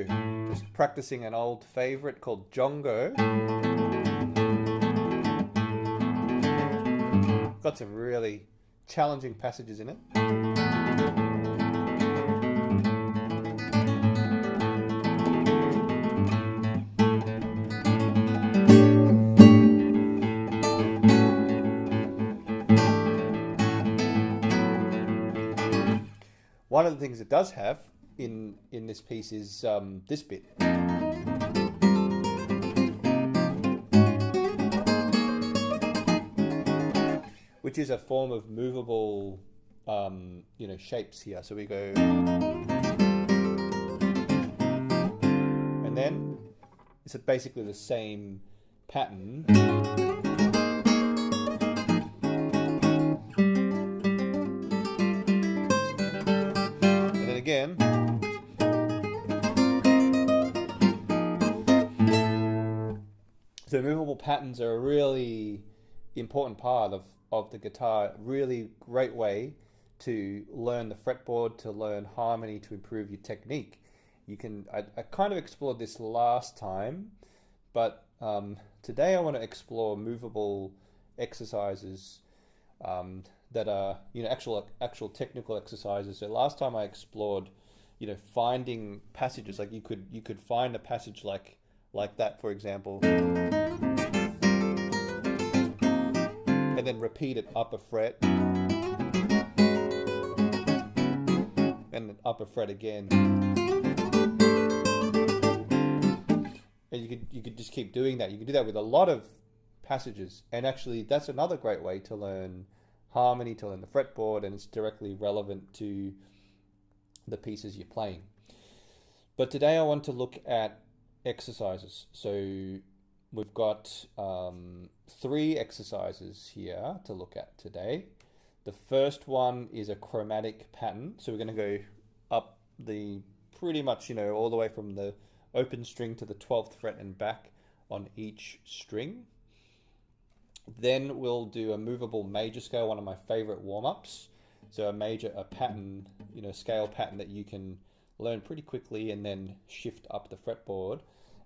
Just practicing an old favorite called Jongo. Got some really challenging passages in it. One of the things it does have in this piece is this bit. Which is a form of movable, shapes here. So we go, and then it's basically the same pattern. And then again. So movable patterns are a really important part of the guitar. Really great way to learn the fretboard, to learn harmony, to improve your technique. You can, I kind of explored this last time, but today I want to explore movable exercises that are, actual technical exercises. So last time I explored, finding passages. Like you could find a passage like that, for example, and then repeat it up a fret, and then up a fret again, and you could just keep doing that. You could do that with a lot of passages, and actually that's another great way to learn harmony, to learn the fretboard, and it's directly relevant to the pieces you're playing. But today I want to look at exercises. So we've got 3 exercises here to look at today. The first one is a chromatic pattern. So we're going to go up the pretty much, all the way from the open string to the 12th fret and back on each string. Then we'll do a movable major scale, one of my favorite warm-ups. So a pattern, scale pattern that you can learn pretty quickly and then shift up the fretboard.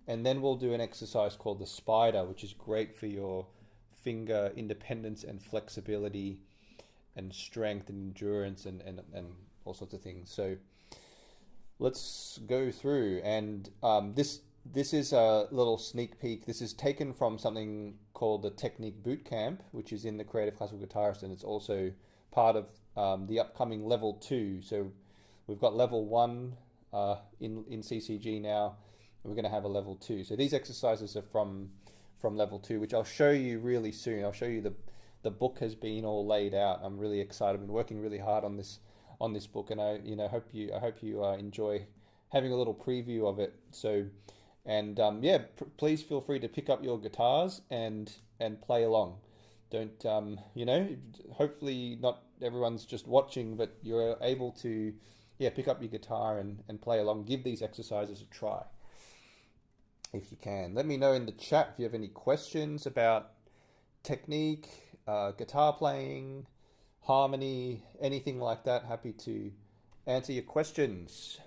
And then we'll do an exercise called the spider, which is great for your finger independence and flexibility and strength and endurance and all sorts of things. So let's go through. And this is a little sneak peek. This is taken from something called the Technique Bootcamp, which is in the Creative Classical Guitarist, and it's also part of the upcoming level 2. So we've got level 1 in CCG now. We're going to have a level 2. So these exercises are from level 2, which I'll show you really soon. I'll show you the book has been all laid out. I'm really excited. I've been working really hard on this book, and I hope you enjoy having a little preview of it. So, and please feel free to pick up your guitars and play along. Don't hopefully not everyone's just watching, but you're able to pick up your guitar and play along. Give these exercises a try if you can. Let me know in the chat if you have any questions about technique, guitar playing, harmony, anything like that. Happy to answer your questions.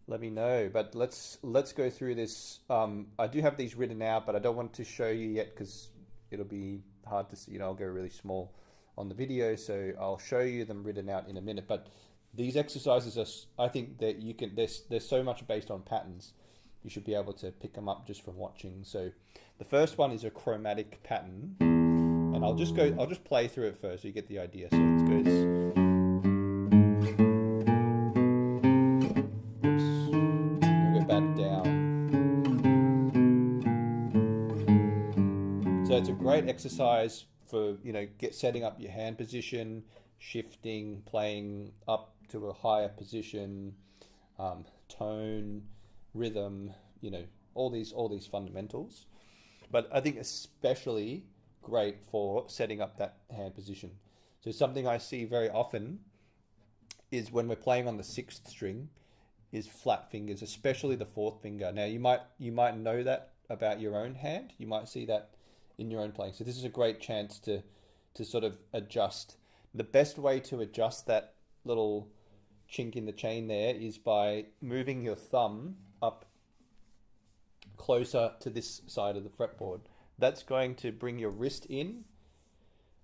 Let me know. But let's go through this. I do have these written out, but I don't want to show you yet because it'll be hard to see. I'll go really small on the video, so I'll show you them written out in a minute. But these exercises are, I think that you can. They're so much based on patterns. You should be able to pick them up just from watching. So the first one is a chromatic pattern, and I'll just play through it first so you get the idea. So it goes. Oops. We'll go back down. So it's a great exercise for setting up your hand position, shifting, playing up to a higher position, tone, rhythm, all these fundamentals. But I think especially great for setting up that hand position. So something I see very often is when we're playing on the 6th string is flat fingers, especially the 4th finger. Now you might know that about your own hand. You might see that in your own playing. So this is a great chance to sort of adjust. The best way to adjust that little chink in the chain there is by moving your thumb up closer to this side of the fretboard. That's going to bring your wrist in.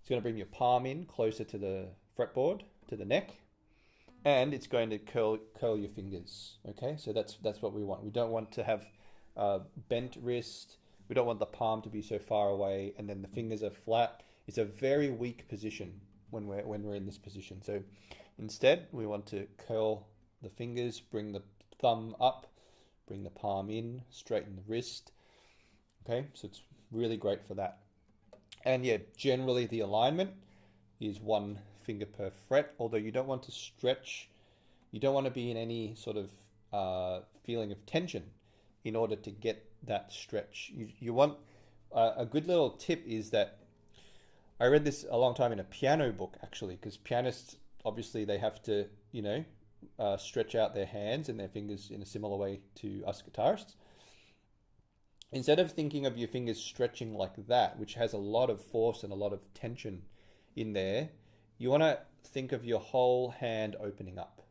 It's going to bring your palm in closer to the fretboard, to the neck, and it's going to curl your fingers. Okay, so that's what we want. We don't want to have bent wrist. We don't want the palm to be so far away, and then the fingers are flat. It's a very weak position when we're in this position. So instead, we want to curl the fingers, bring the thumb up, bring the palm in, straighten the wrist. Okay, so it's really great for that. And yeah, generally the alignment is 1 finger per fret, although you don't want to stretch. You don't want to be in any sort of feeling of tension in order to get that stretch. You want a good little tip is that I read this a long time in a piano book, actually, because pianists, obviously, they have to, stretch out their hands and their fingers in a similar way to us guitarists. Instead of thinking of your fingers stretching like that, which has a lot of force and a lot of tension in there, you want to think of your whole hand opening up.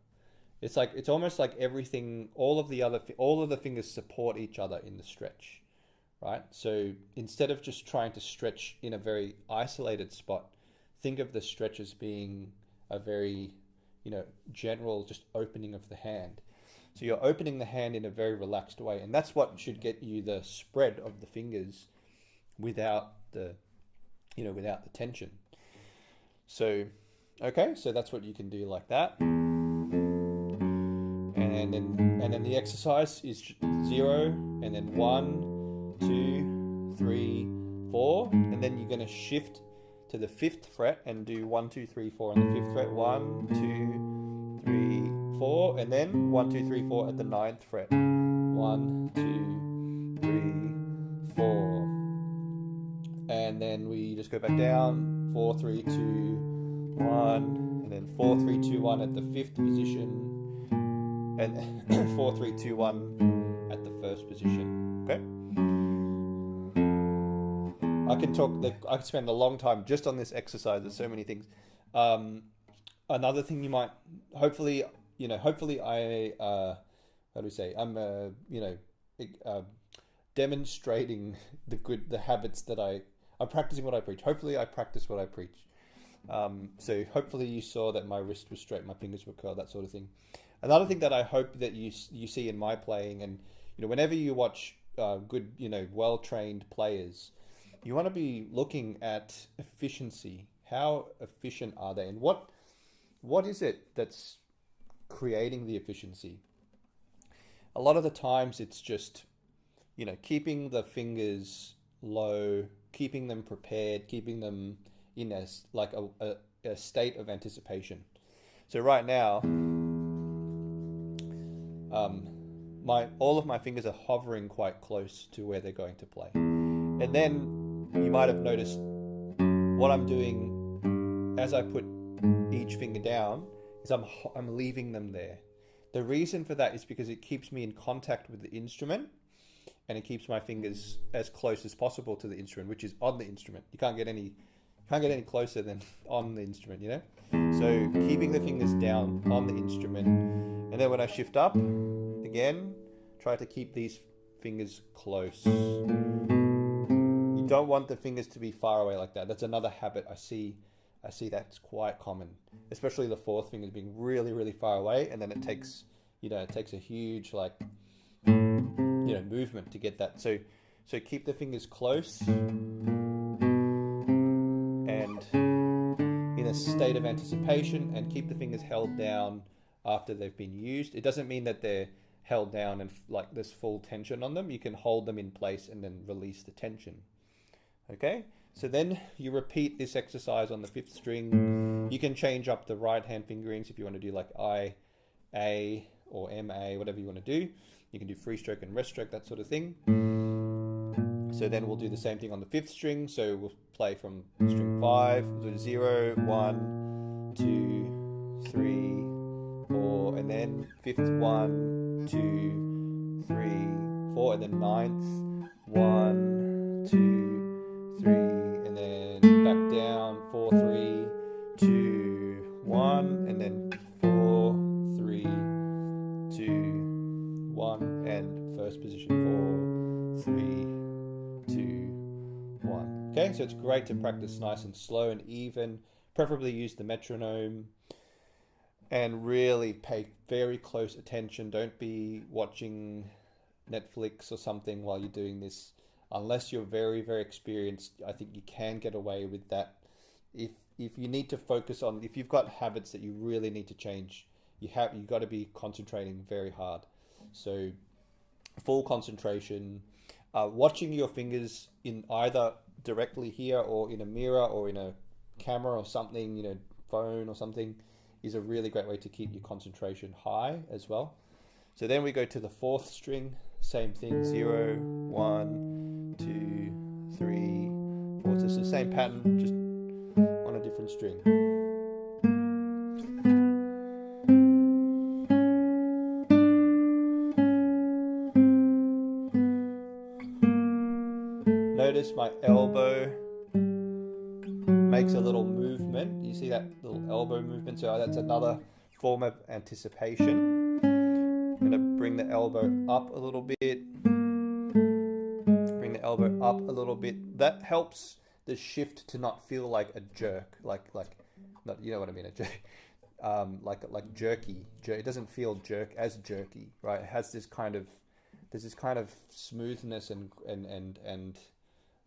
It's almost like everything, all of the fingers support each other in the stretch, right? So instead of just trying to stretch in a very isolated spot, think of the stretch as being a very, general just opening of the hand. So you're opening the hand in a very relaxed way, and that's what should get you the spread of the fingers without the tension. So, okay, so that's what you can do like that. And then the exercise is 0, and then 1, 2, 3, 4, and then you're going to shift to the 5th fret and do 1, 2, 3, 4 on the 5th fret. 1, 2, 3, 4, and then 1, 2, 3, 4 at the 9th fret. 1, 2, 3, 4, and then we just go back down. 4, 3, 2, 1, and then 4, 3, 2, 1 at the 5th position, and 4, 3, 2, 1 at the 1st position. Okay. I can spend a long time just on this exercise. There's so many things. Another thing you might, hopefully I, I'm, demonstrating the habits that I'm practicing what I preach. Hopefully I practice what I preach. So hopefully you saw that my wrist was straight, my fingers were curled, that sort of thing. Another thing that I hope that you see in my playing, and whenever you watch good, well-trained players, you want to be looking at efficiency. How efficient are they, and what is it that's creating the efficiency? A lot of the times it's just keeping the fingers low, keeping them prepared, keeping them in a state of anticipation. So right now, all of my fingers are hovering quite close to where they're going to play. And then you might have noticed what I'm doing as I put each finger down is I'm leaving them there. The reason for that is because it keeps me in contact with the instrument, and it keeps my fingers as close as possible to the instrument, which is on the instrument. You can't get any closer than on the instrument, So keeping the fingers down on the instrument, and then when I shift up, again, try to keep these fingers close. You don't want the fingers to be far away like that. That's another habit I see that's quite common, especially the 4th finger being really, really far away, and then it takes a huge movement to get that. So keep the fingers close and in a state of anticipation, and keep the fingers held down after they've been used. It doesn't mean that they're held down and there's full tension on them. You can hold them in place and then release the tension. Okay, so then you repeat this exercise on the 5th string. You can change up the right hand fingerings if you want to do like I, A, or M, A, whatever you want to do. You can do free stroke and rest stroke, that sort of thing. So then we'll do the same thing on the 5th string. So we'll play from string 5, we'll do 0, 1, 2, 3, 4, and then 5th, 1, 2, 3, 4, and then 9th, 1, 2, 3, and then back down, 4, 3, 2, 1, and then 4, 3, 2, 1, and first position, 4, 3, 2, 1. Okay, so it's great to practice nice and slow and even. Preferably use the metronome and really pay very close attention. Don't be watching Netflix or something while you're doing this. Unless you're very, very experienced, I think you can get away with that. If you need to focus on, if you've got habits that you really need to change, you got to be concentrating very hard. So full concentration, watching your fingers in either directly here or in a mirror or in a camera or something, phone or something, is a really great way to keep your concentration high as well. So then we go to the fourth string, same thing, 0, 1, 2, 3, 4. So it's the same pattern, just on a different string. Notice my elbow makes a little movement. You see that little elbow movement? So that's another form of anticipation. I'm going to bring the elbow up a little bit. Bring the elbow up a little bit. That helps the shift to not feel like a jerk, like not, you know what I mean, a jerk, like jerky. It doesn't feel jerky, right? It has this kind of, there's this kind of smoothness and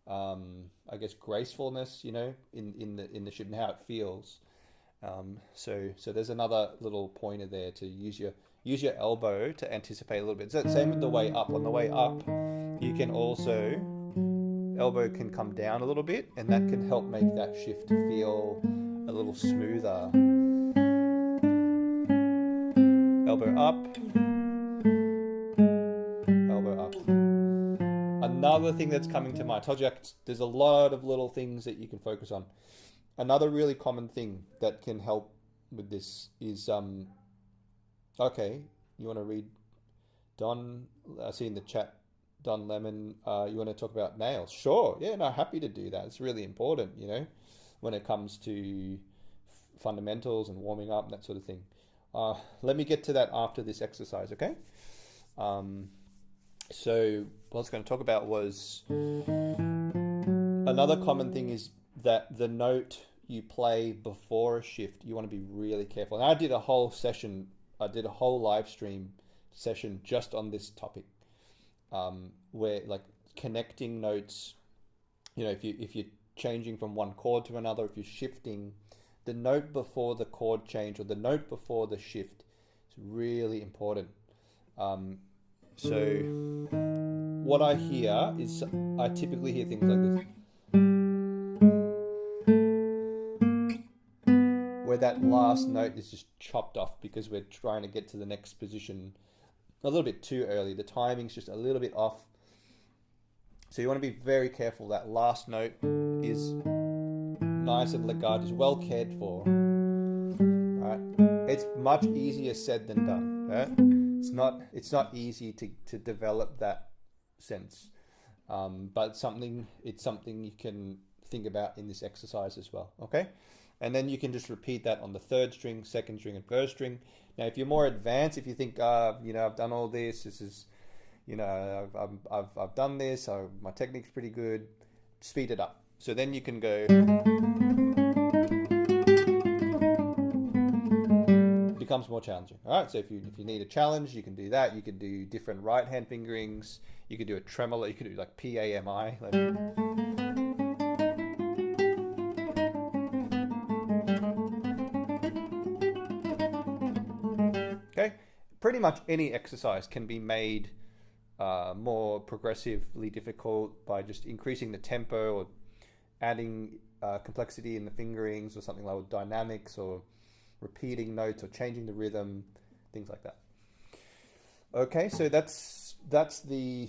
I guess gracefulness, in the shift and how it feels. So there's another little pointer there to use your elbow to anticipate a little bit. So same with the way up. On the way up, you can also, elbow can come down a little bit, and that can help make that shift feel a little smoother. Elbow up, elbow up. Another thing that's coming to mind, I told you there's a lot of little things that you can focus on. Another really common thing that can help with this is, okay, you want to read Don, I see in the chat, Don Lemon, you want to talk about nails? Sure, yeah, no, happy to do that. It's really important, when it comes to fundamentals and warming up and that sort of thing. Let me get to that after this exercise, okay? So what I was going to talk about was, another common thing is that the note you play before a shift, you want to be really careful. And I did a whole live stream session just on this topic, where like connecting notes, if you're changing from one chord to another, if you're shifting, the note before the chord change or the note before the shift is really important. So what I hear is, I typically hear things like this, where that last note is just chopped off because we're trying to get to the next position a little bit too early. The timing's just a little bit off. So you want to be very careful that last note is nice and legato, is well cared for. Right? It's much easier said than done. Right? It's not easy to develop that sense, but it's something you can think about in this exercise as well. Okay, and then you can just repeat that on the third string, second string, and first string. Now, if you're more advanced, if you think, I've done all this. This is, I've done this. So my technique's pretty good. Speed it up. So then you can go. Becomes more challenging. All right. So if you need a challenge, you can do that. You can do different right hand fingerings. You could do a tremolo. You could do like PAMI. Okay. Pretty much any exercise can be made more progressively difficult by just increasing the tempo or adding complexity in the fingerings or something like dynamics or repeating notes or changing the rhythm, things like that. Okay, so that's the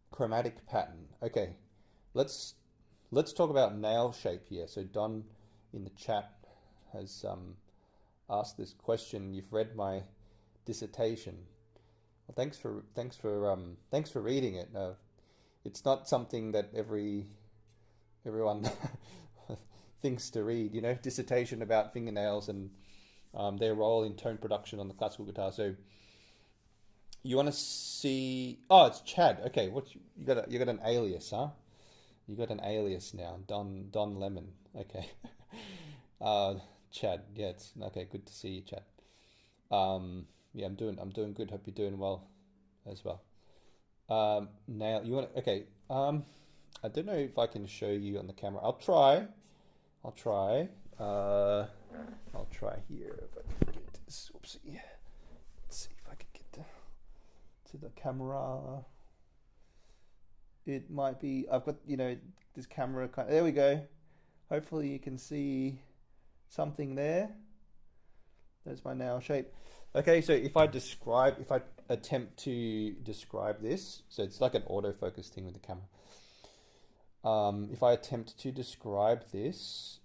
chromatic pattern. Okay, let's talk about nail shape here. So Don in the chat has asked this question. You've read my dissertation. Well, thanks for reading it. It's not something that everyone thinks to read, dissertation about fingernails and their role in tone production on the classical guitar. So You want to see? Oh, it's Chad. Okay, what you got an alias, huh? You got an alias now, Don Lemon. Okay, uh, Chad. Yeah, it's okay. Good to see you, Chad. Yeah, I'm doing good. Hope you're doing well as well. Now you want okay. I don't know if I can show you on the camera. I'll try. I'll try. Uh, I'll try here if I can get this. Oopsie. Let's see if I can get to the camera. It might be. I've got this camera kind. There we go. Hopefully you can see something there. There's my nail shape. Okay, so if I attempt to describe this, so it's like an autofocus thing with the camera. If I attempt to describe this,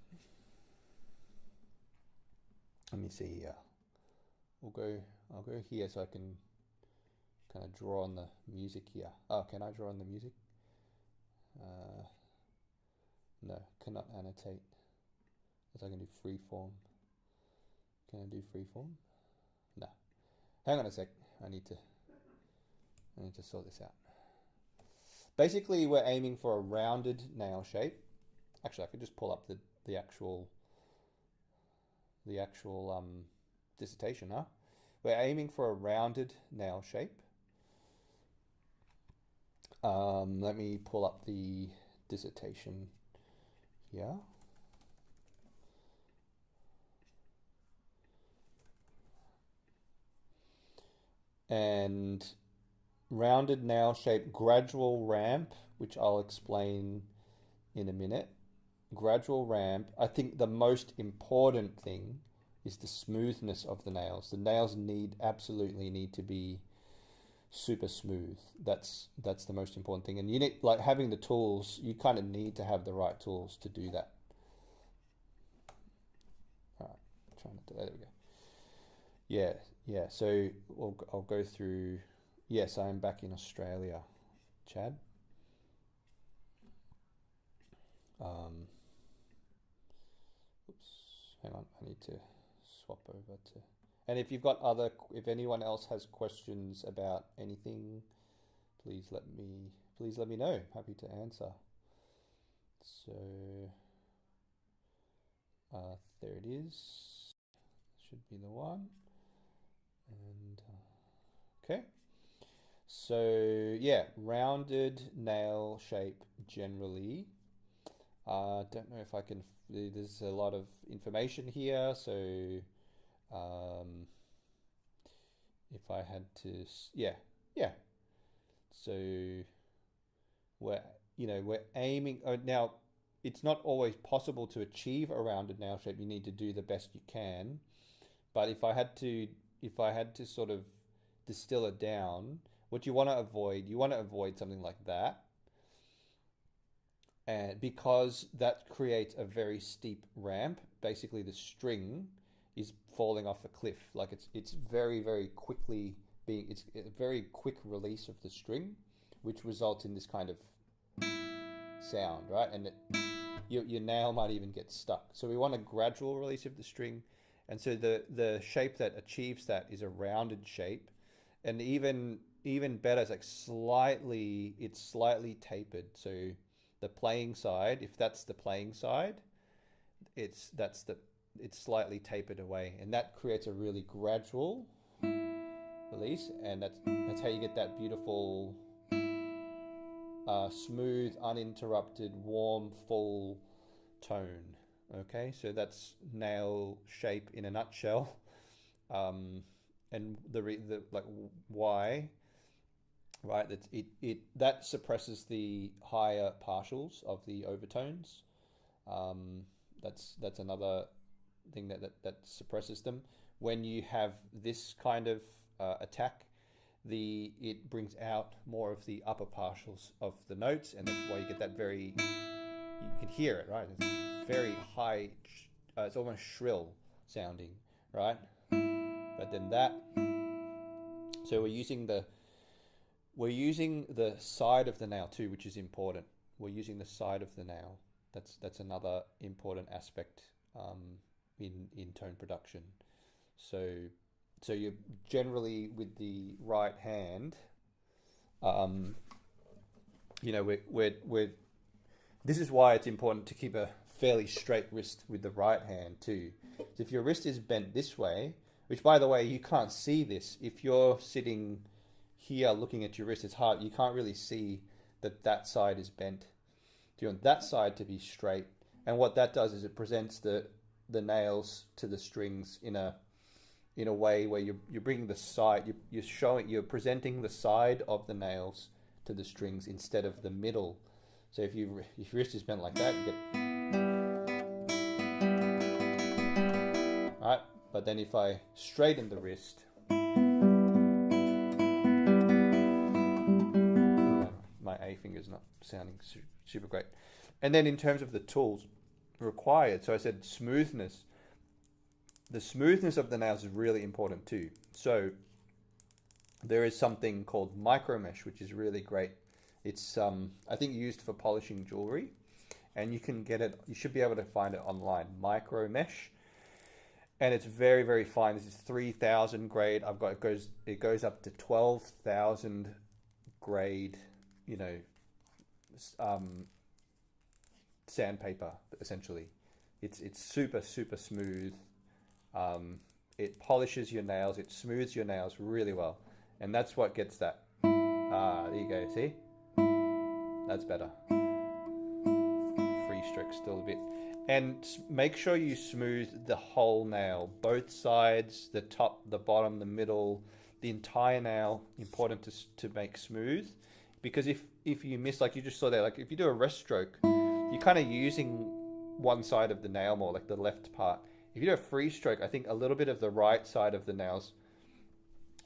let me see here. I'll go here so I can kind of draw on the music here. Oh, can I draw on the music? No, cannot annotate. As I can do freeform. Can I do freeform? No. Hang on a sec. I need to sort this out. Basically, we're aiming for a rounded nail shape. Actually, I could just pull up the actual dissertation, huh? We're aiming for a rounded nail shape. Let me pull up the dissertation here. And rounded nail shape, gradual ramp, which I'll explain in a minute. Gradual ramp. I think the most important thing is the smoothness of the nails. The nails absolutely need to be super smooth. That's the most important thing. And you need, like, having the tools, you kind of need to have the right tools to do that. All right, trying to, there we go. Yeah. So I'll go through. Yes, I am back in Australia, Chad. Oops, hang on. I need to swap over to. And if if anyone else has questions about anything, please let me know. Happy to answer. So, there it is. Should be the one. And okay. So yeah, rounded nail shape generally. Don't know if I can. There's a lot of information here, so if I had to, yeah. So we're aiming. Now, it's not always possible to achieve a rounded nail shape. You need to do the best you can. But if I had to sort of distill it down, what you want to avoid something like that. And because that creates a very steep ramp, basically the string is falling off a cliff. Like it's very, very quickly it's a very quick release of the string, which results in this kind of sound, right? And your nail might even get stuck. So we want a gradual release of the string. And so the shape that achieves that is a rounded shape. And even better, it's like slightly tapered. So the playing side, if that's the playing side, it's slightly tapered away, and that creates a really gradual release, and that's how you get that beautiful, smooth, uninterrupted, warm, full tone. Okay, so that's nail shape in a nutshell, and the like why. Right, that suppresses the higher partials of the overtones. That's another thing that suppresses them. When you have this kind of attack, it brings out more of the upper partials of the notes, and that's why you get that you can hear it, right? It's very high. It's almost shrill sounding, right? But then so we're using the side of the nail too, which is important. We're using the side of the nail. That's another important aspect in tone production. So So you're generally with the right hand, um, we're this is why it's important to keep a fairly straight wrist with the right hand too. So if your wrist is bent this way, which by the way, you can't see this. If you're sitting here looking at your wrist, it's hard. You can't really see that that side is bent. So you want that side to be straight. And what that does is it presents the nails to the strings in a way where you're bringing the side, you're presenting the side of the nails to the strings instead of the middle. So if your wrist is bent like that, you get, right? But then if I straighten the wrist, my A finger's not sounding super great. And then in terms of the tools required, so I said smoothness. The smoothness of the nails is really important too. So there is something called micro mesh, which is really great. It's I think used for polishing jewelry, and you can get it. You should be able to find it online. Micro mesh, and it's very, very fine. This is 3,000 grade. It goes up to 12,000 grade. Sandpaper essentially. It's super smooth. It polishes your nails. It smooths your nails really well, and that's what gets that. There you go. See. That's better. Free stroke still a bit. And make sure you smooth the whole nail. Both sides, the top, the bottom, the middle, the entire nail. Important to make smooth. Because if you miss, like you just saw there, like if you do a rest stroke, you're kind of using one side of the nail more, like the left part. If you do a free stroke, I think a little bit of the right side of the nail's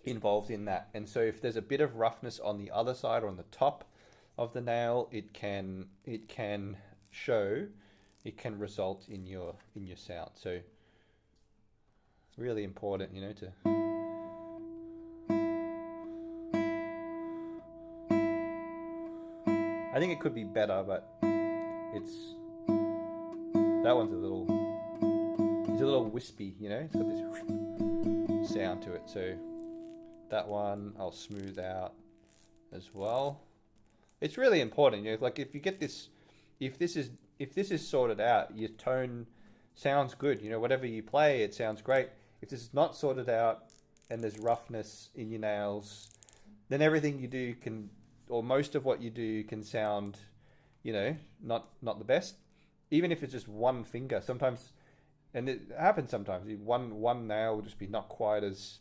involved in that. And so if there's a bit of roughness on the other side or on the top of the nail, it can result in your sound. So really important, to I think it could be better, but that one's a little wispy, it's got this sound to it. So that one I'll smooth out as well. It's really important, like if you get this, if this is sorted out, your tone sounds good. Whatever you play, it sounds great. If this is not sorted out and there's roughness in your nails, then everything you do or most of what you do can sound, not the best. Even if it's just one finger, sometimes, and it happens sometimes, one nail will just be not quite as,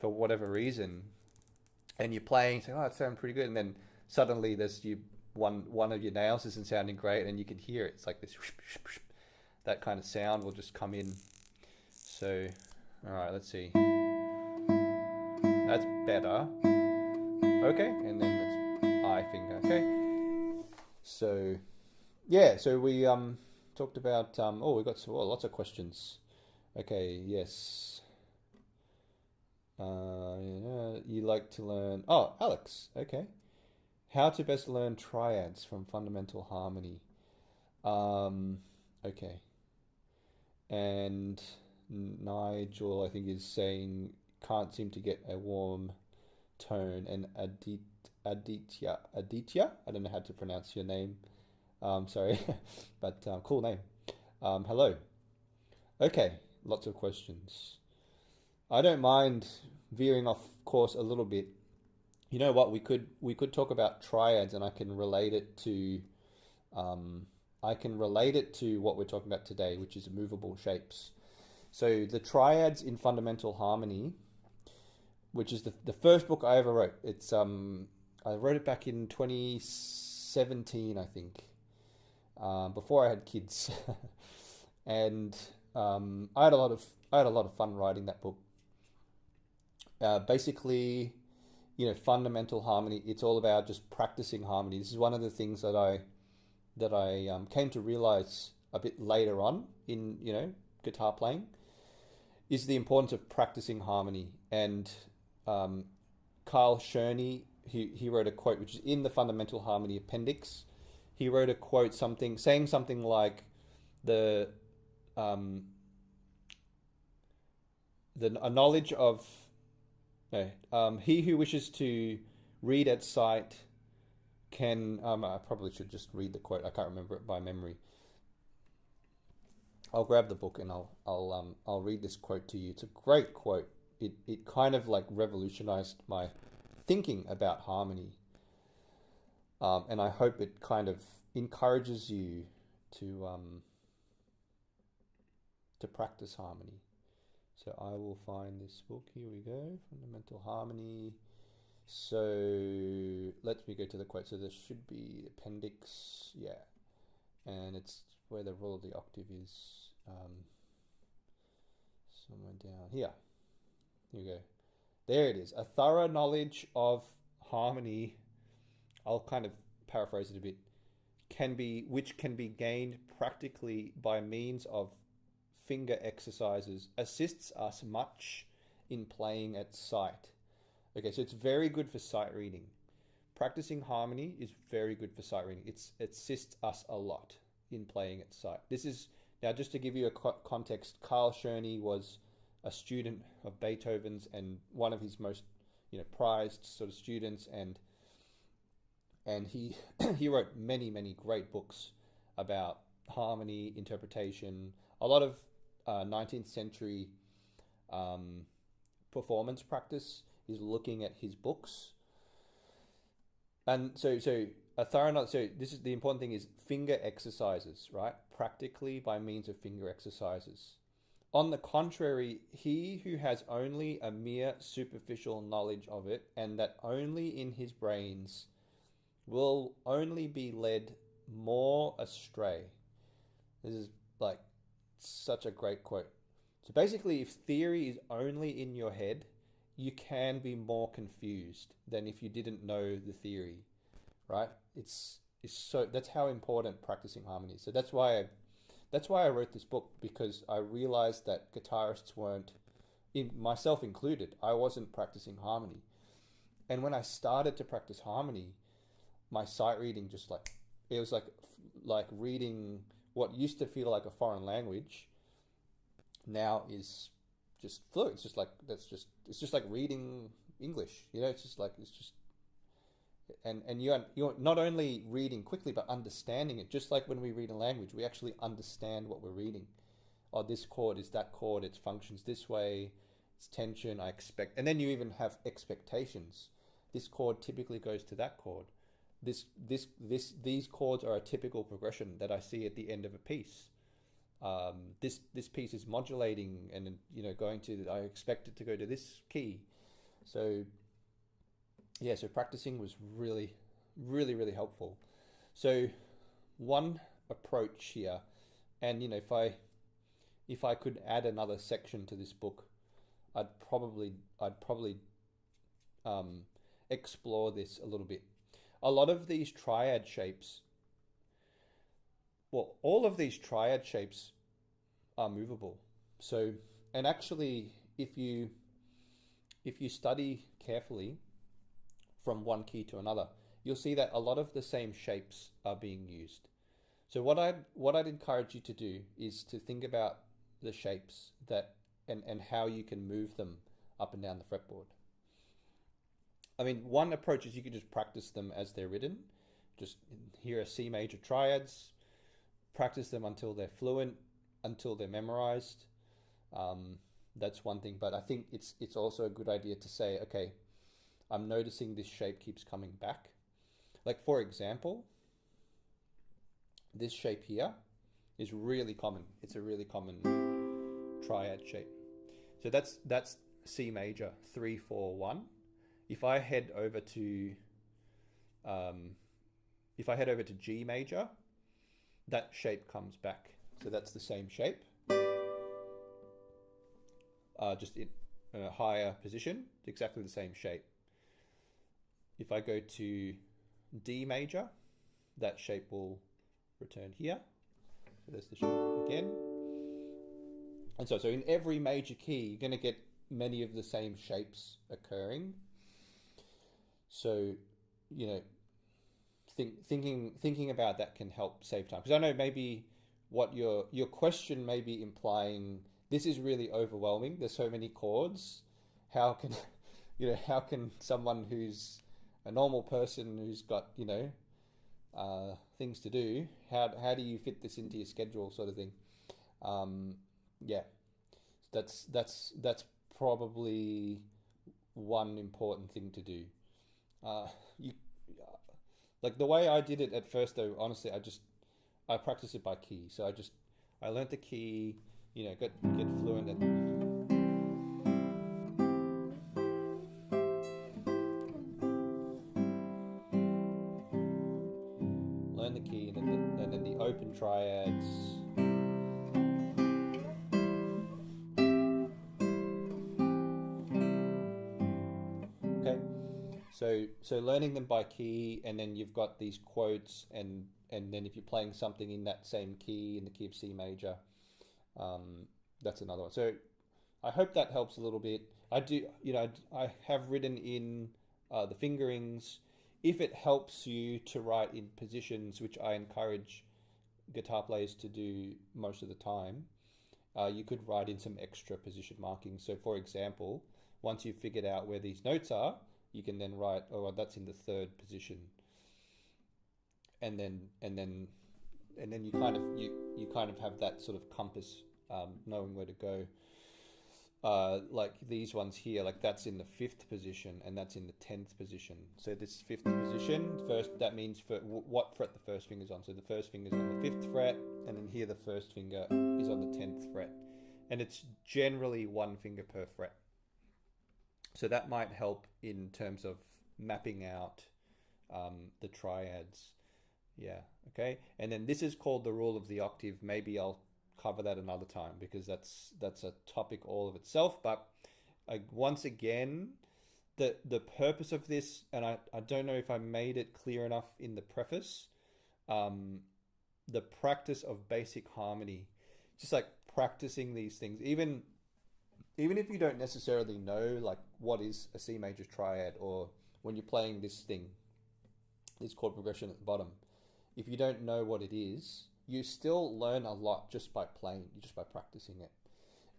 for whatever reason, and you're playing, say, oh, it sounds pretty good, and then suddenly there's one of your nails isn't sounding great, and you can hear it. It's like this, that kind of sound will just come in. So, all right, let's see. That's better. Okay, and then it's I finger. Okay. So, yeah. So we talked about. We got lots of questions. Okay. Yes. You like to learn. Oh, Alex. Okay. How to best learn triads from fundamental harmony. Okay. And Nigel, I think, is saying can't seem to get a warm tone. And Aditya, I don't know how to pronounce your name. Sorry, but cool name. Hello. Okay, lots of questions. I don't mind veering off course a little bit. You know what? We could talk about triads, and I can relate it to what we're talking about today, which is movable shapes. So the triads in fundamental harmony, which is the first book I ever wrote. It's I wrote it back in 2017, I think, before I had kids, and I had a lot of fun writing that book. Basically, fundamental harmony. It's all about just practicing harmony. This is one of the things that I came to realize a bit later on in guitar playing, is the importance of practicing harmony. And Kyle Sherney, he wrote a quote which is in the Fundamental Harmony appendix. He wrote a quote saying something like the a knowledge of no, he who wishes to read at sight can. I probably should just read the quote. I can't remember it by memory. I'll grab the book and I'll read this quote to you. It's a great quote. It kind of like revolutionized my thinking about harmony, and I hope it kind of encourages you to practice harmony. So I will find this book. Here we go, Fundamental Harmony. So let me go to the quote. So there should be appendix, yeah, and it's where the rule of the octave is, somewhere down here. Here we go. There it is. A thorough knowledge of harmony. I'll kind of paraphrase it a bit. Which can be gained practically by means of finger exercises, assists us much in playing at sight. Okay, so it's very good for sight reading. Practicing harmony is very good for sight reading. It assists us a lot in playing at sight. This is, now just to give you a context, Carl Czerny was a student of Beethoven's and one of his most, prized sort of students, and he he wrote many great books about harmony, interpretation. A lot of 19th century performance practice is looking at his books. And so a thorough knowledge, so this is the important thing, is finger exercises, right? Practically by means of finger exercises. On the contrary, he who has only a mere superficial knowledge of it, and that only in his brains, will only be led more astray. This is like such a great quote. So basically, if theory is only in your head, you can be more confused than if you didn't know the theory, right? It's so, that's how important practicing harmony is. So that's why I wrote this book, because I realized that guitarists weren't, myself included, I wasn't practicing harmony. And when I started to practice harmony, my sight reading just it was like reading what used to feel like a foreign language now is just fluent. It's just like reading English, and you're not only reading quickly but understanding it. Just like when we read a language, we actually understand what we're reading. Oh, this chord is that chord, it functions this way, it's tension, I expect, and then you even have expectations. This chord typically goes to that chord. These chords are a typical progression that I see at the end of a piece. This piece is modulating and going to, I expect it to go to this key. So yeah, so practicing was really helpful. So one approach here, and if I could add another section to this book, I'd probably explore this a little bit. A lot of these triad shapes, well, all of these triad shapes are movable. So, and actually, if you study carefully from one key to another, you'll see that a lot of the same shapes are being used. So what I'd encourage you to do is to think about the shapes that and how you can move them up and down the fretboard. I mean, one approach is you could just practice them as they're written. Just here are C major triads, practice them until they're fluent, until they're memorized. That's one thing, but I think it's also a good idea to say, okay, I'm noticing this shape keeps coming back. Like for example, this shape here is really common. It's a really common triad shape. So that's C major 3-4-1. If I head over to G major, that shape comes back. So that's the same shape, just in a higher position. It's exactly the same shape. If I go to D major, that shape will return here. So there's the shape again. And so in every major key, you're going to get many of the same shapes occurring. So, thinking about that can help save time. Because I know maybe what your question may be implying this is really overwhelming. There's so many chords. How can, how can someone who's a normal person who's got, things to do, how do you fit this into your schedule, sort of thing? Yeah, that's probably one important thing to do. You like the way I did it at first, though. Honestly, I practice it by key. So I learnt the key, get fluent at learn the key, and then the open triads. Okay, so learning them by key, and then you've got these quotes, and then if you're playing something in that same key, in the key of C major, that's another one. So I hope that helps a little bit. I do, I have written in the fingerings. If it helps you to write in positions, which I encourage guitar players to do most of the time, you could write in some extra position markings. So for example, once you've figured out where these notes are, you can then write, oh, that's in the third position. And then you kind of have that sort of compass, knowing where to go. Like these ones here, like that's in the 5th position and that's in the 10th position. So this 5th position, first, that means for what fret the first finger's on. So the first finger's on the 5th fret, and then here the first finger is on the 10th fret. And it's generally one finger per fret. So that might help in terms of mapping out the triads. Yeah, okay. And then this is called the rule of the octave. Maybe I'll cover that another time, because that's a topic all of itself. But once again, the purpose of this, and I don't know if I made it clear enough in the preface, the practice of basic harmony, just like practicing these things, even if you don't necessarily know like what is a C major triad, or when you're playing this chord progression at the bottom, if you don't know what it is, you still learn a lot just by playing, just by practicing it.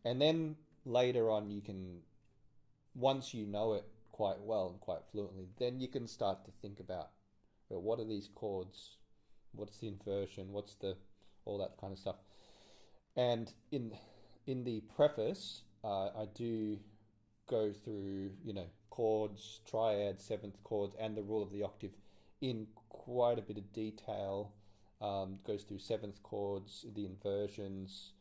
And then later on, you can, once you know it quite well and quite fluently, then you can start to think about, well, what are these chords? What's the inversion? What's all that kind of stuff. And in the preface, I do go through, chords, triads, 7th chords, and the rule of the octave in quite a bit of detail. Goes through 7th chords, the inversions,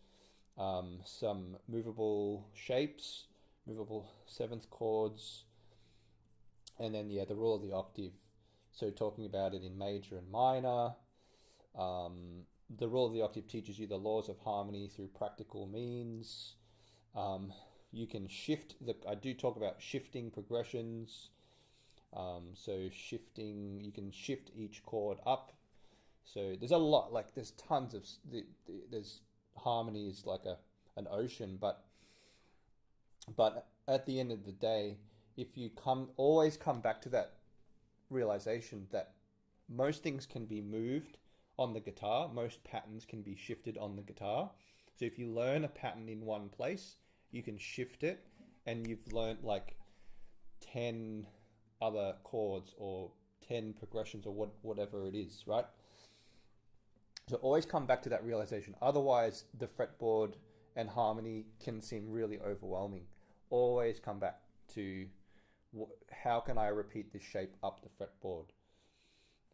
some movable shapes, movable 7th chords, and then the rule of the octave. So talking about it in major and minor. The rule of the octave teaches you the laws of harmony through practical means. You can shift I do talk about shifting progressions. So shifting, you can shift each chord up. So there's a lot, like there's tons of, there's harmony is like an ocean, but at the end of the day, if you always come back to that realization that most things can be moved on the guitar, most patterns can be shifted on the guitar. So if you learn a pattern in one place, you can shift it, and you've learned like 10 other chords or 10 progressions or whatever it is, right? So always come back to that realization. Otherwise, the fretboard and harmony can seem really overwhelming. Always come back to how can I repeat this shape up the fretboard,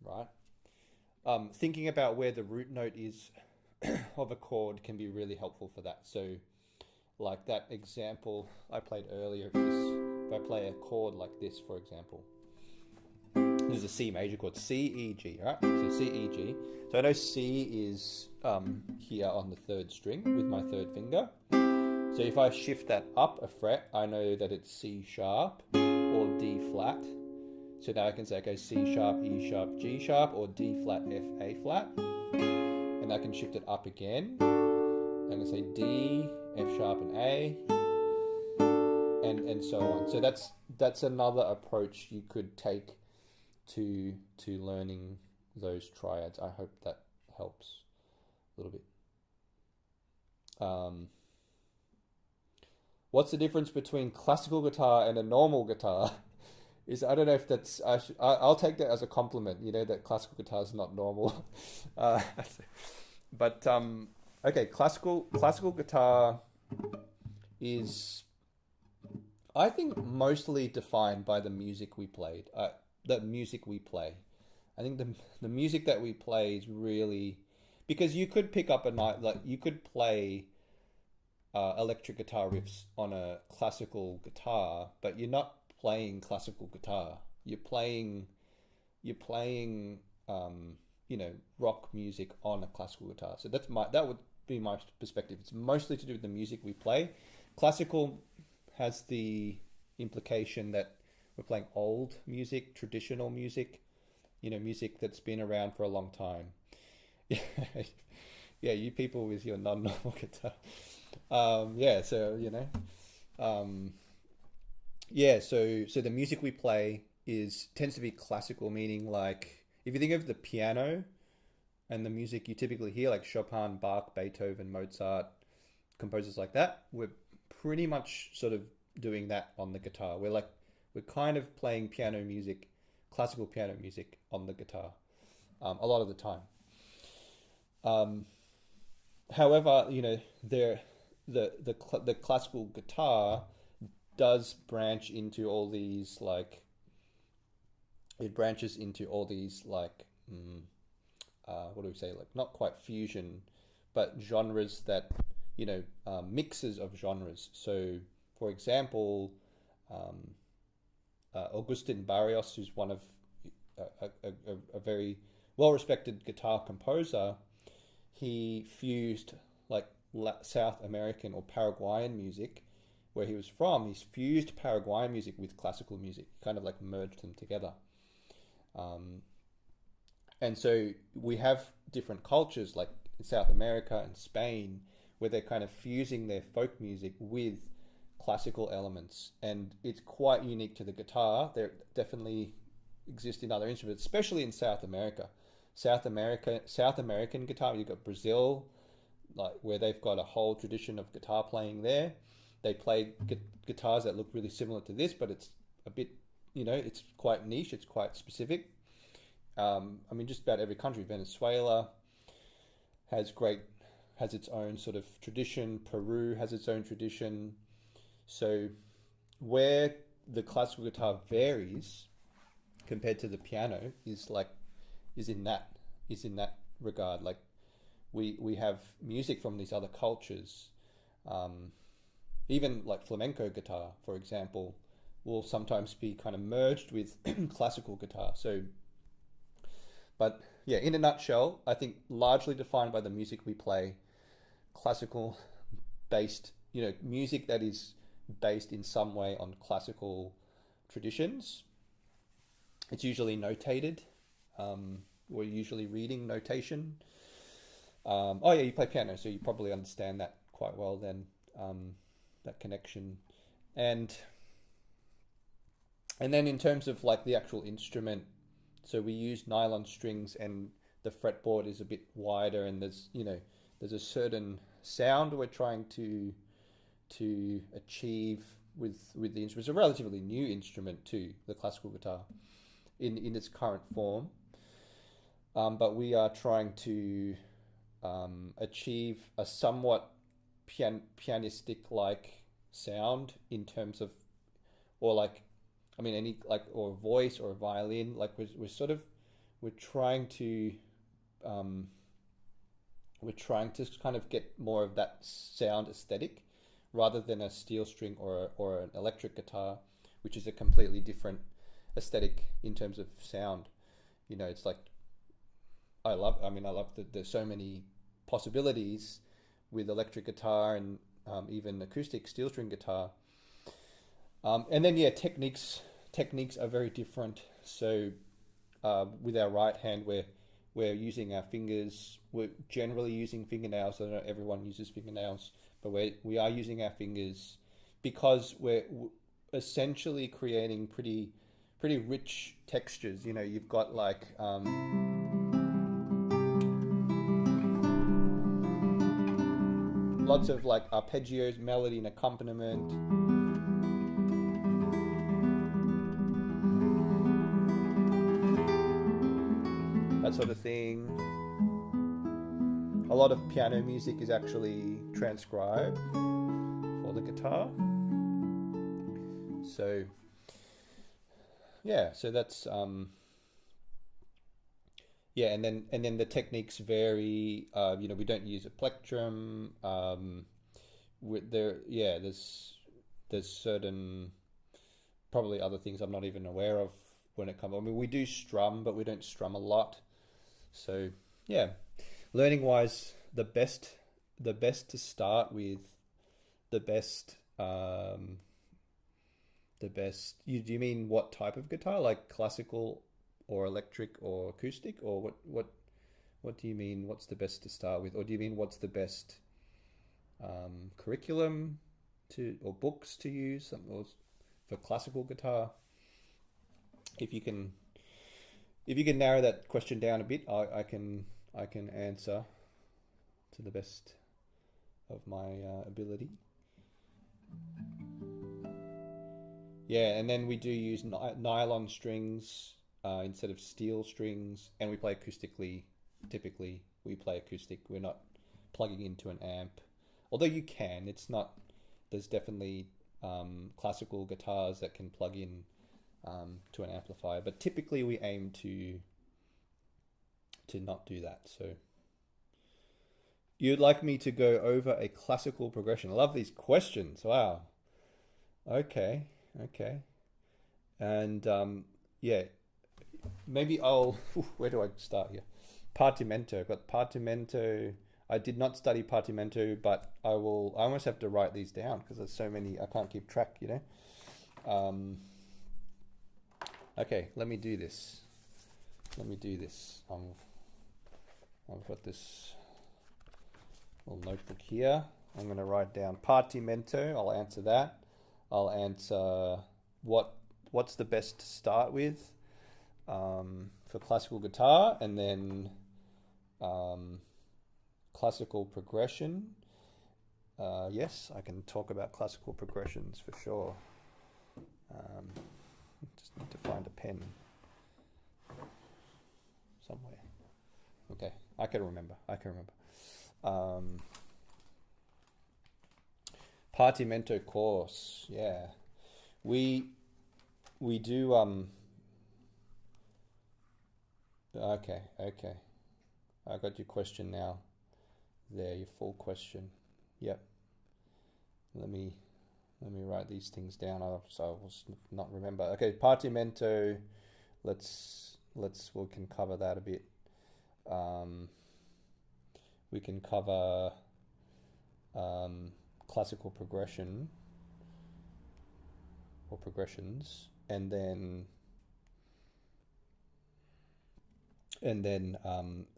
right? Thinking about where the root note is of a chord can be really helpful for that. So like that example I played earlier, if I play a chord like this, for example, this is a C major chord, C, E, G, right? So C, E, G. So I know C is here on the 3rd string with my 3rd finger. So if I shift that up a fret, I know that it's C sharp or D flat. So now I can say, okay, C sharp, E sharp, G sharp, or D flat, F, A flat. And I can shift it up again. I can say D, F sharp, and A, and so on. So that's another approach you could take to learning those triads. I hope that helps a little bit. what's the difference between classical guitar and a normal guitar? Is I don't know if that's I'll take that as a compliment. You know that classical guitar is not normal. uh, but okay, classical guitar is, I think, mostly defined by the music we played. The music we play. I think the music that we play is really, because you could pick up a night, like you could play electric guitar riffs on a classical guitar, but you're not playing classical guitar. You're playing you know, rock music on a classical guitar. So that would be my perspective. It's mostly to do with the music we play. Classical has the implication that we're playing old music, traditional music, you know, music that's been around for a long time. Yeah, you people with your non-normal guitar. Yeah, so you know, um, yeah, so the music we play is tends to be classical, meaning like if you think of the piano and the music you typically hear, like Chopin, Bach, Beethoven, Mozart, composers like that, we're pretty much sort of doing that on the guitar. We're kind of playing piano music, classical piano music on the guitar, a lot of the time. Um, However, you know, the classical guitar does branch into all these like it branches into all these like what do we say, like not quite fusion, but genres that, you know, mixes of genres. So, for example, um, Augustin Barrios, who's one of a very well-respected guitar composer, he fused like South American or Paraguayan music where he was from. He's fused Paraguayan music with classical music, kind of like merged them together. Um, and so we have different cultures like in South America and Spain where they're kind of fusing their folk music with classical elements, and it's quite unique to the guitar. There definitely exist in other instruments, especially in South America. South American guitar. You've got Brazil, like where they've got a whole tradition of guitar playing there. They play guitars that look really similar to this, but it's a bit, you know, it's quite niche. It's quite specific. I mean, just about every country. Venezuela has great, has its own sort of tradition. Peru has its own tradition. So where the classical guitar varies compared to the piano is like is in that is in that regard. Like we have music from these other cultures. Even like flamenco guitar, for example, will sometimes be kind of merged with classical guitar. So, but yeah, in a nutshell, I think largely defined by the music we play, classical based, you know, music that is based in some way on classical traditions. It's usually notated. We're usually reading notation. Oh yeah, you play piano, so you probably understand that quite well then. That connection, and then in terms of like the actual instrument, so we use nylon strings, and the fretboard is a bit wider, and there's, you know, there's a certain sound we're trying to achieve with the instrument. It's a relatively new instrument too, the classical guitar, in its current form. But we are trying to achieve a somewhat pianistic like sound in terms of, or like, I mean, any like, or a voice or a violin. Like we're sort of we're trying to um, we're trying to kind of get more of that sound aesthetic rather than a steel string or an electric guitar, which is a completely different aesthetic in terms of sound. You know, it's like I love that there's so many possibilities with electric guitar and even acoustic steel string guitar. And then yeah, techniques are very different. So with our right hand, we're using our fingers. We're generally using fingernails. I don't know everyone uses fingernails, but we are using our fingers because we're essentially creating pretty rich textures. You know, you've got like lots of like arpeggios, melody and accompaniment. That sort of thing. A lot of piano music is actually transcribed for the guitar. So yeah, so that's yeah, and then the techniques vary. We don't use a plectrum. There's certain probably other things I'm not even aware of when it comes. I mean, we do strum, but we don't strum a lot. So yeah, learning wise, the best to start with, the best. Do you mean what type of guitar, like classical or electric or acoustic, or what do you mean? What's the best to start with, or do you mean what's the best curriculum or books to use for classical guitar? If you can narrow that question down a bit, I can answer to the best of my ability. Yeah, and then we do use nylon strings instead of steel strings, and we play acoustically. Typically, we play acoustic. We're not plugging into an amp, although you can. It's not. There's definitely classical guitars that can plug in to an amplifier, but typically we aim to not do that. So you'd like me to go over a classical progression? I love these questions. Wow. Okay. And yeah, maybe where do I start here? Partimento. I've got partimento. I did not study partimento, but I almost have to write these down because there's so many. I can't keep track, Okay, let me do this. I've got this little notebook here. I'm going to write down partimento. I'll answer that. I'll answer what's the best to start with for classical guitar, and then classical progression. Yes, I can talk about classical progressions for sure. Just need to find a pen somewhere. Okay, I can remember. Partimento course, yeah. We do okay. I got your question now. There, your full question. Yep. Let me write these things down. So I was not remember. Okay, partimento. We can cover that a bit. We can cover classical progression or progressions, and then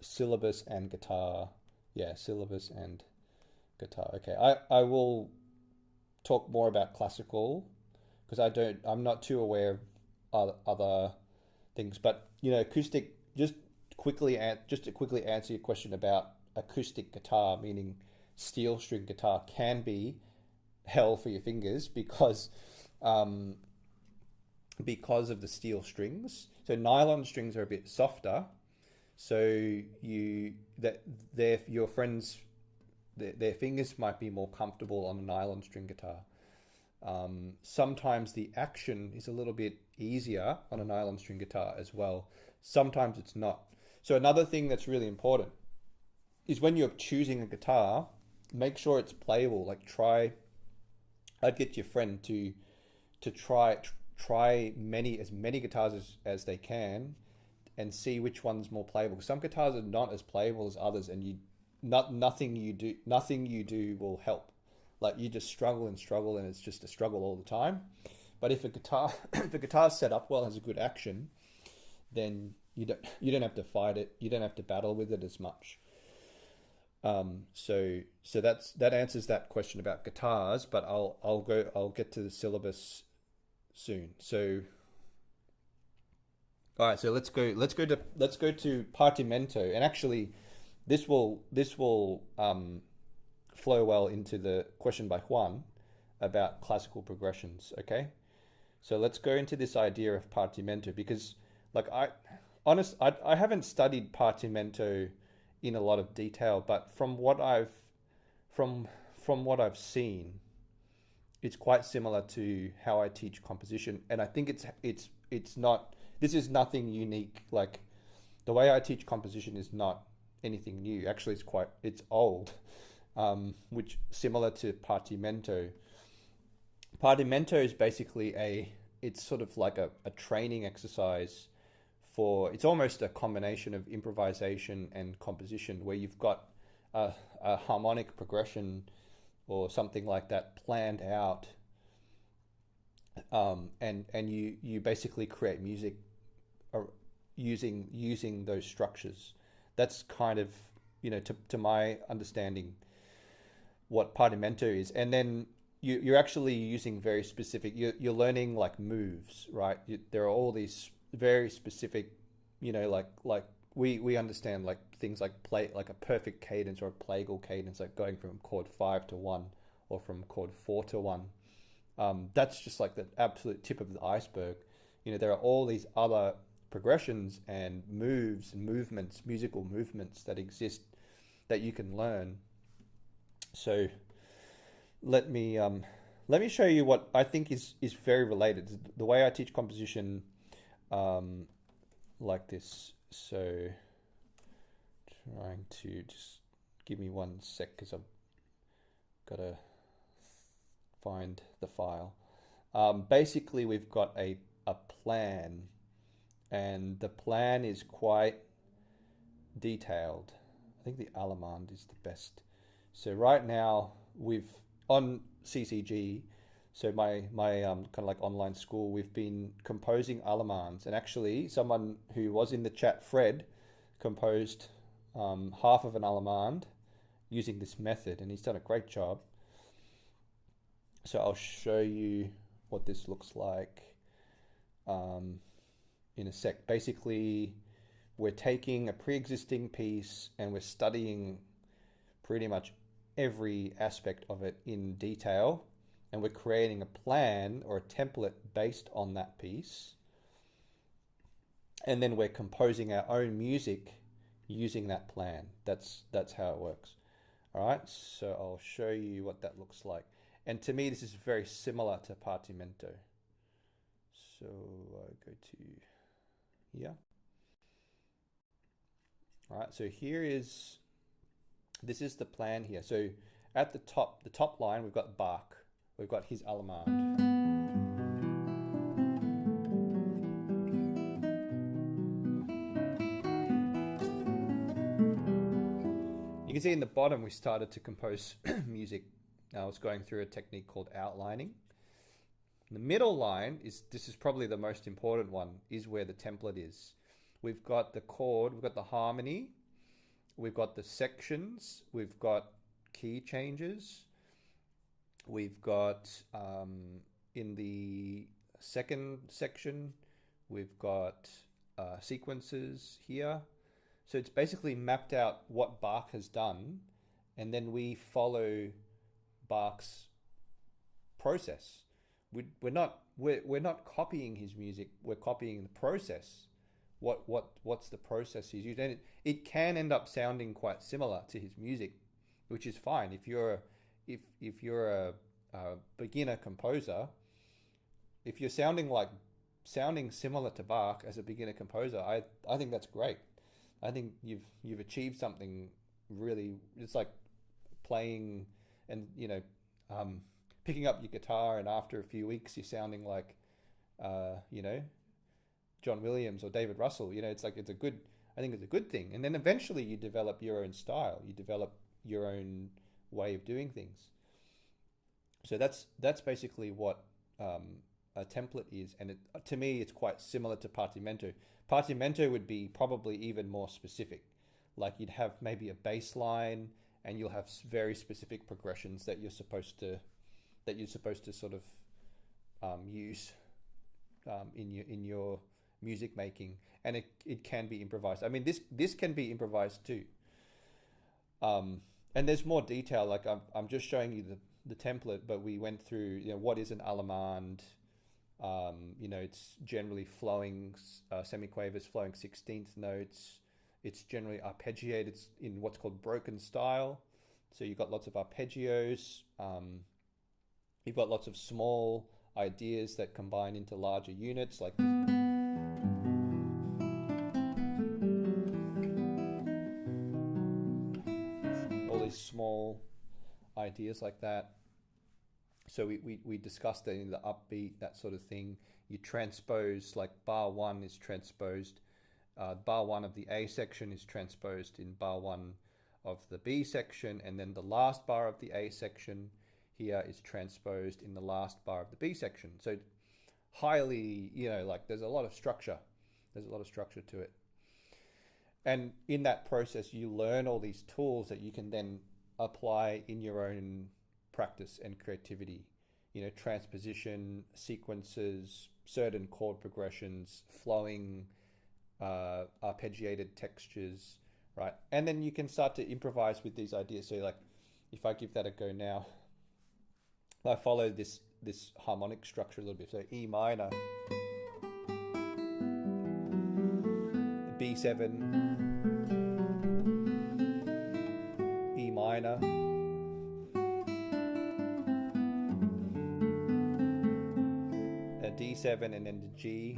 syllabus and guitar. Yeah, syllabus and guitar. Okay, I will talk more about classical because I'm not too aware of other things, but acoustic. Just to quickly answer your question about acoustic guitar, meaning steel string guitar, can be hell for your fingers because of the steel strings. So nylon strings are a bit softer, so your friends, their fingers might be more comfortable on a nylon string guitar. Sometimes the action is a little bit easier on a nylon string guitar as well. Sometimes it's not. So another thing that's really important is when you're choosing a guitar, make sure it's playable. I'd get your friend to try as many guitars as they can and see which one's more playable. Some guitars are not as playable as others, and nothing you do will help. Like you just struggle, and it's just a struggle all the time. But if a guitar's set up well, has a good action, then you don't have to fight it. You don't have to battle with it as much. So that answers that question about guitars. But I'll get to the syllabus soon. So all right. So let's go to partimento, and actually, this will flow well into the question by Juan about classical progressions. Okay, so let's go into this idea of partimento, because like I haven't studied partimento in a lot of detail, but from from what I've seen, it's quite similar to how I teach composition, and I think it's not, this is nothing unique. Like the way I teach composition is not anything new. Actually, it's old, which similar to partimento. Partimento is basically it's sort of like a training exercise for, it's almost a combination of improvisation and composition, where you've got a harmonic progression or something like that planned out, and you basically create music using those structures. That's kind of, to my understanding, what partimento is. And then you're actually using very specific, you're learning like moves, right? There are all these very specific, like we understand like things like like a perfect cadence or a plagal cadence, like going from chord 5 to 1 or from chord 4 to 1. That's just like the absolute tip of the iceberg. There are all these other progressions and moves and movements, musical movements that exist that you can learn. So let me show you what I think is very related. The way I teach composition, like this. So trying to just give me one sec, because I've got to find the file. Basically, we've got a plan, and the plan is quite detailed. I think the Allemande is the best. So right now we've on CCG, so my kind of like online school, we've been composing Allemandes, and actually someone who was in the chat, Fred, composed half of an Allemande using this method, and he's done a great job. So I'll show you what this looks like in a sec. Basically, we're taking a pre-existing piece and we're studying pretty much every aspect of it in detail, and we're creating a plan or a template based on that piece, and then we're composing our own music using that plan. That's how it works. All right, so I'll show you what that looks like. And to me, this is very similar to partimento. So I go to here. All right, so this is the plan here. So at the top line, we've got Bach. We've got his Allemande. You can see in the bottom, we started to compose music. I was going through a technique called outlining. The middle line this is probably the most important one, is where the template is. We've got the chord, we've got the harmony, we've got the sections, we've got key changes, we've got in the second section, we've got sequences here. So it's basically mapped out what Bach has done, and then we follow Bach's process. We're not copying his music. We're copying the process. What's the process he's used? And it can end up sounding quite similar to his music, which is fine. If you're a beginner composer, if you're sounding similar to Bach as a beginner composer, I think that's great. I think you've achieved something really. It's like playing and picking up your guitar, and after a few weeks you're sounding like John Williams or David Russell. I think it's a good thing. And then eventually you develop your own style, you develop your own way of doing things. So that's basically what a template is, and to me it's quite similar to partimento. Partimento would be probably even more specific. Like you'd have maybe a bass line, and you'll have very specific progressions that you're supposed to sort of use in your music making, and it can be improvised. I mean, this can be improvised too. And there's more detail. Like I'm just showing you the template, but we went through, what is an allemande. It's generally flowing semiquavers, flowing 16th notes. It's generally arpeggiated in what's called broken style. So you've got lots of arpeggios. You've got lots of small ideas that combine into larger units, like all these small ideas like that. So we discussed it in the upbeat, that sort of thing. You transpose, like bar 1 is transposed. Bar 1 of the A section is transposed in bar 1 of the B section, and then the last bar of the A section here is transposed in the last bar of the B section. So highly, there's a lot of structure. There's a lot of structure to it. And in that process, you learn all these tools that you can then apply in your own practice and creativity. Transposition, sequences, certain chord progressions, flowing, arpeggiated textures, right? And then you can start to improvise with these ideas. So like, if I give that a go now, I follow this harmonic structure a little bit. So E minor, B7, E minor, a D7, and then the G,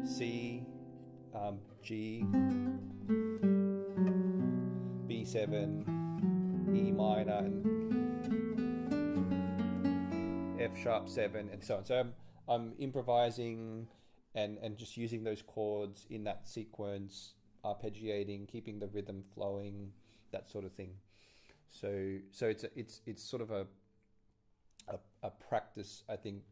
C, G, B7, E minor, and F sharp 7, and so on. So I'm improvising and just using those chords in that sequence, arpeggiating, keeping the rhythm flowing, that sort of thing. So it's sort of a practice, I think,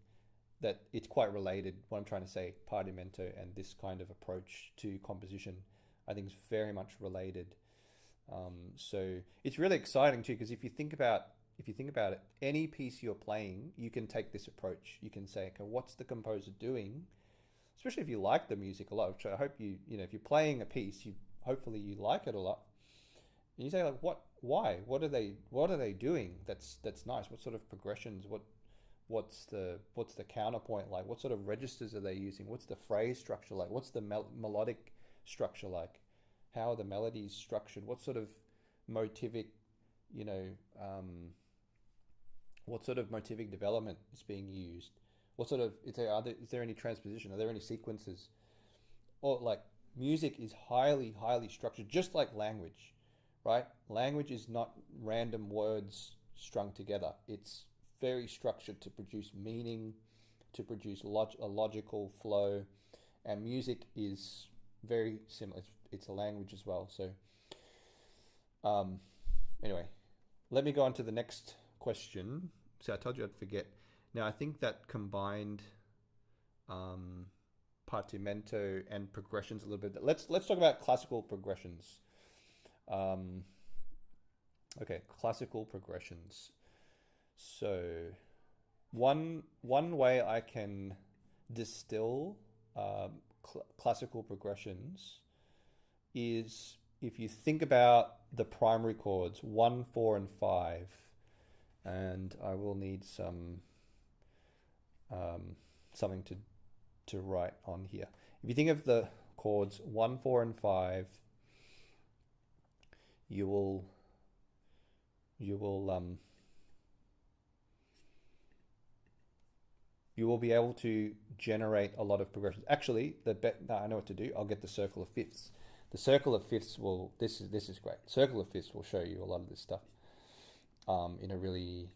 that it's quite related. What I'm trying to say, Partimento and this kind of approach to composition, I think is very much related. So it's really exciting too, because if you think about it, any piece you're playing, you can take this approach. You can say, okay, what's the composer doing? Especially if you like the music a lot, which I hope if you're playing a piece, hopefully you like it a lot. And you say, like, why? What are they doing? That's nice. What sort of progressions? What's the counterpoint like? What sort of registers are they using? What's the phrase structure like? What's the melodic structure like? How are the melodies structured? What sort of motivic, what sort of motivic development is being used? What sort of is there any transposition? Are there any sequences? Or like music is highly structured, just like language, right? Language is not random words strung together. It's very structured to produce meaning, to produce a logical flow, and music is very similar. It's a language as well. So anyway, let me go on to the next question. So I told you I'd forget. Now I think that combined partimento and progressions a little bit. Let's talk about classical progressions. Okay, classical progressions. So one way I can distill classical progressions is if you think about the primary chords 1, 4, and 5, and I will need something to write on here. If you think of the chords 1, 4, and 5, you will be able to generate a lot of progressions. Actually, I know what to do. I'll get the circle of fifths. The circle of fifths will. This is great. Circle of fifths will show you a lot of this stuff in a really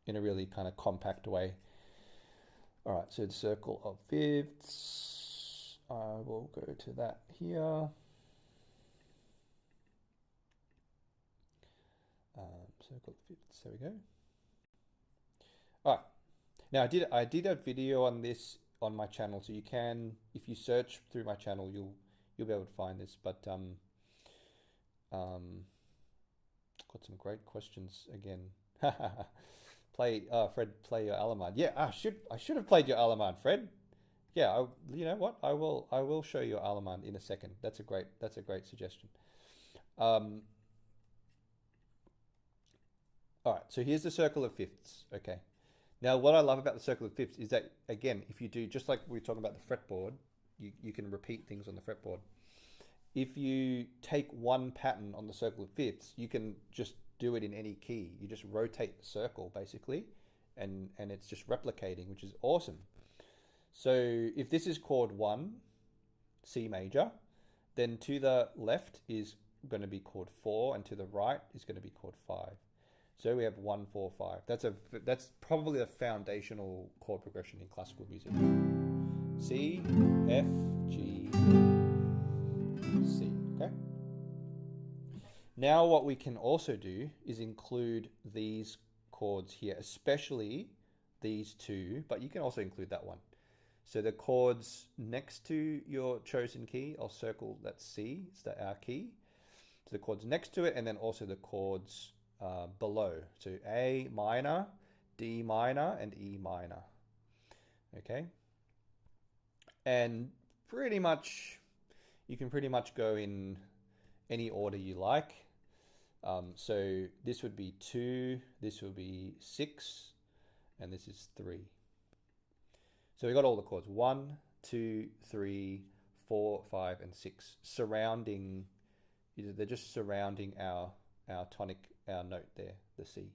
kind of compact way. All right. So the circle of fifths. I will go to that here. Circle of fifths. There we go. All right. Now I did a video on this on my channel, so you can, if you search through my channel, you'll be able to find this. But got some great questions again. Fred, play your allemande. Yeah, I should have played your allemande, Fred. Yeah, you know what? I will show you Alemán in a second. That's a great suggestion. Um, all right, so here's the circle of fifths. Okay. Now, what I love about the circle of fifths is that, again, if you do, just like we were talking about the fretboard, you can repeat things on the fretboard. If you take one pattern on the circle of fifths, you can just do it in any key. You just rotate the circle, basically, and it's just replicating, which is awesome. So if this is chord 1, C major, then to the left is going to be chord 4, and to the right is going to be chord 5. So we have 1, 4, 5. That's probably a foundational chord progression in classical music. C, F, G, C. Okay. Now what we can also do is include these chords here, especially these two, but you can also include that one. So the chords next to your chosen key, I'll circle that C, it's the our key. So the chords next to it, and then also the chords below. So A minor, D minor, and E minor. Okay. And pretty much, you can pretty much go in any order you like. So this would be 2, this would be 6, and this is 3. So we got all the chords 1, 2, 3, 4, 5, and 6 surrounding. They're just surrounding our tonic, our note there, the C,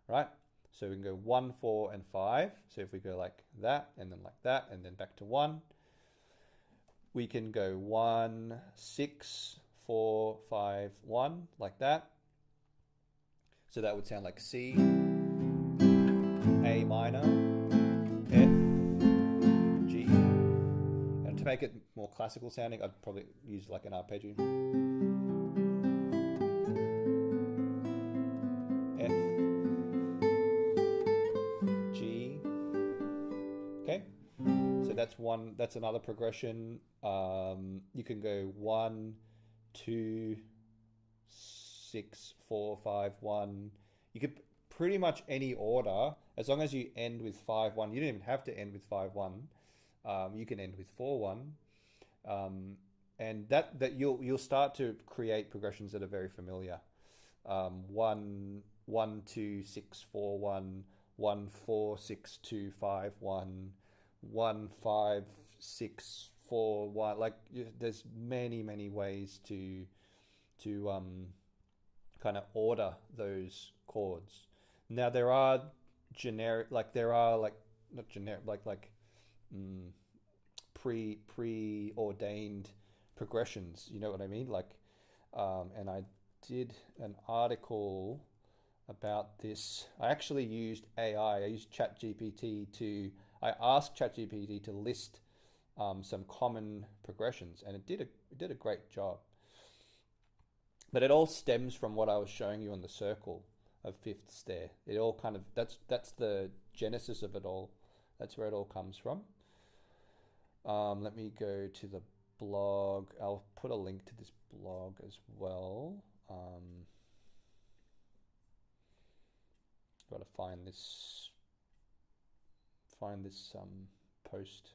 right? So we can go 1, 4, and 5. So if we go like that, and then like that, and then back to 1, we can go 1, 6, 4, 5, 1, like that. So that would sound like C, A minor, F, G. And to make it more classical sounding, I'd probably use like an arpeggio. F, G. Okay. So that's another progression. You can go 1, 2, 6, 4, 5, 1. You could pretty much any order, as long as you end with 5, 1. You don't even have to end with 5, 1. You can end with 4, 1. And that you'll start to create progressions that are very familiar. 1, 1, 2, 6, 4, 1, 1, 4, 6, 2, 5, 1, 1, 5, 6, 4, 1. Like there's many ways to kind of order those chords. Now there are generic, like there are like not generic, like preordained progressions. You know what I mean? Like, and I did an article about this. I actually used AI. I used ChatGPT to. I asked ChatGPT to list some common progressions, and it did a great job. But it all stems from what I was showing you on the circle of fifths there. It all kind of, that's the genesis of it all. That's where it all comes from. Let me go to the blog. I'll put a link to this blog as well. Got to find this post.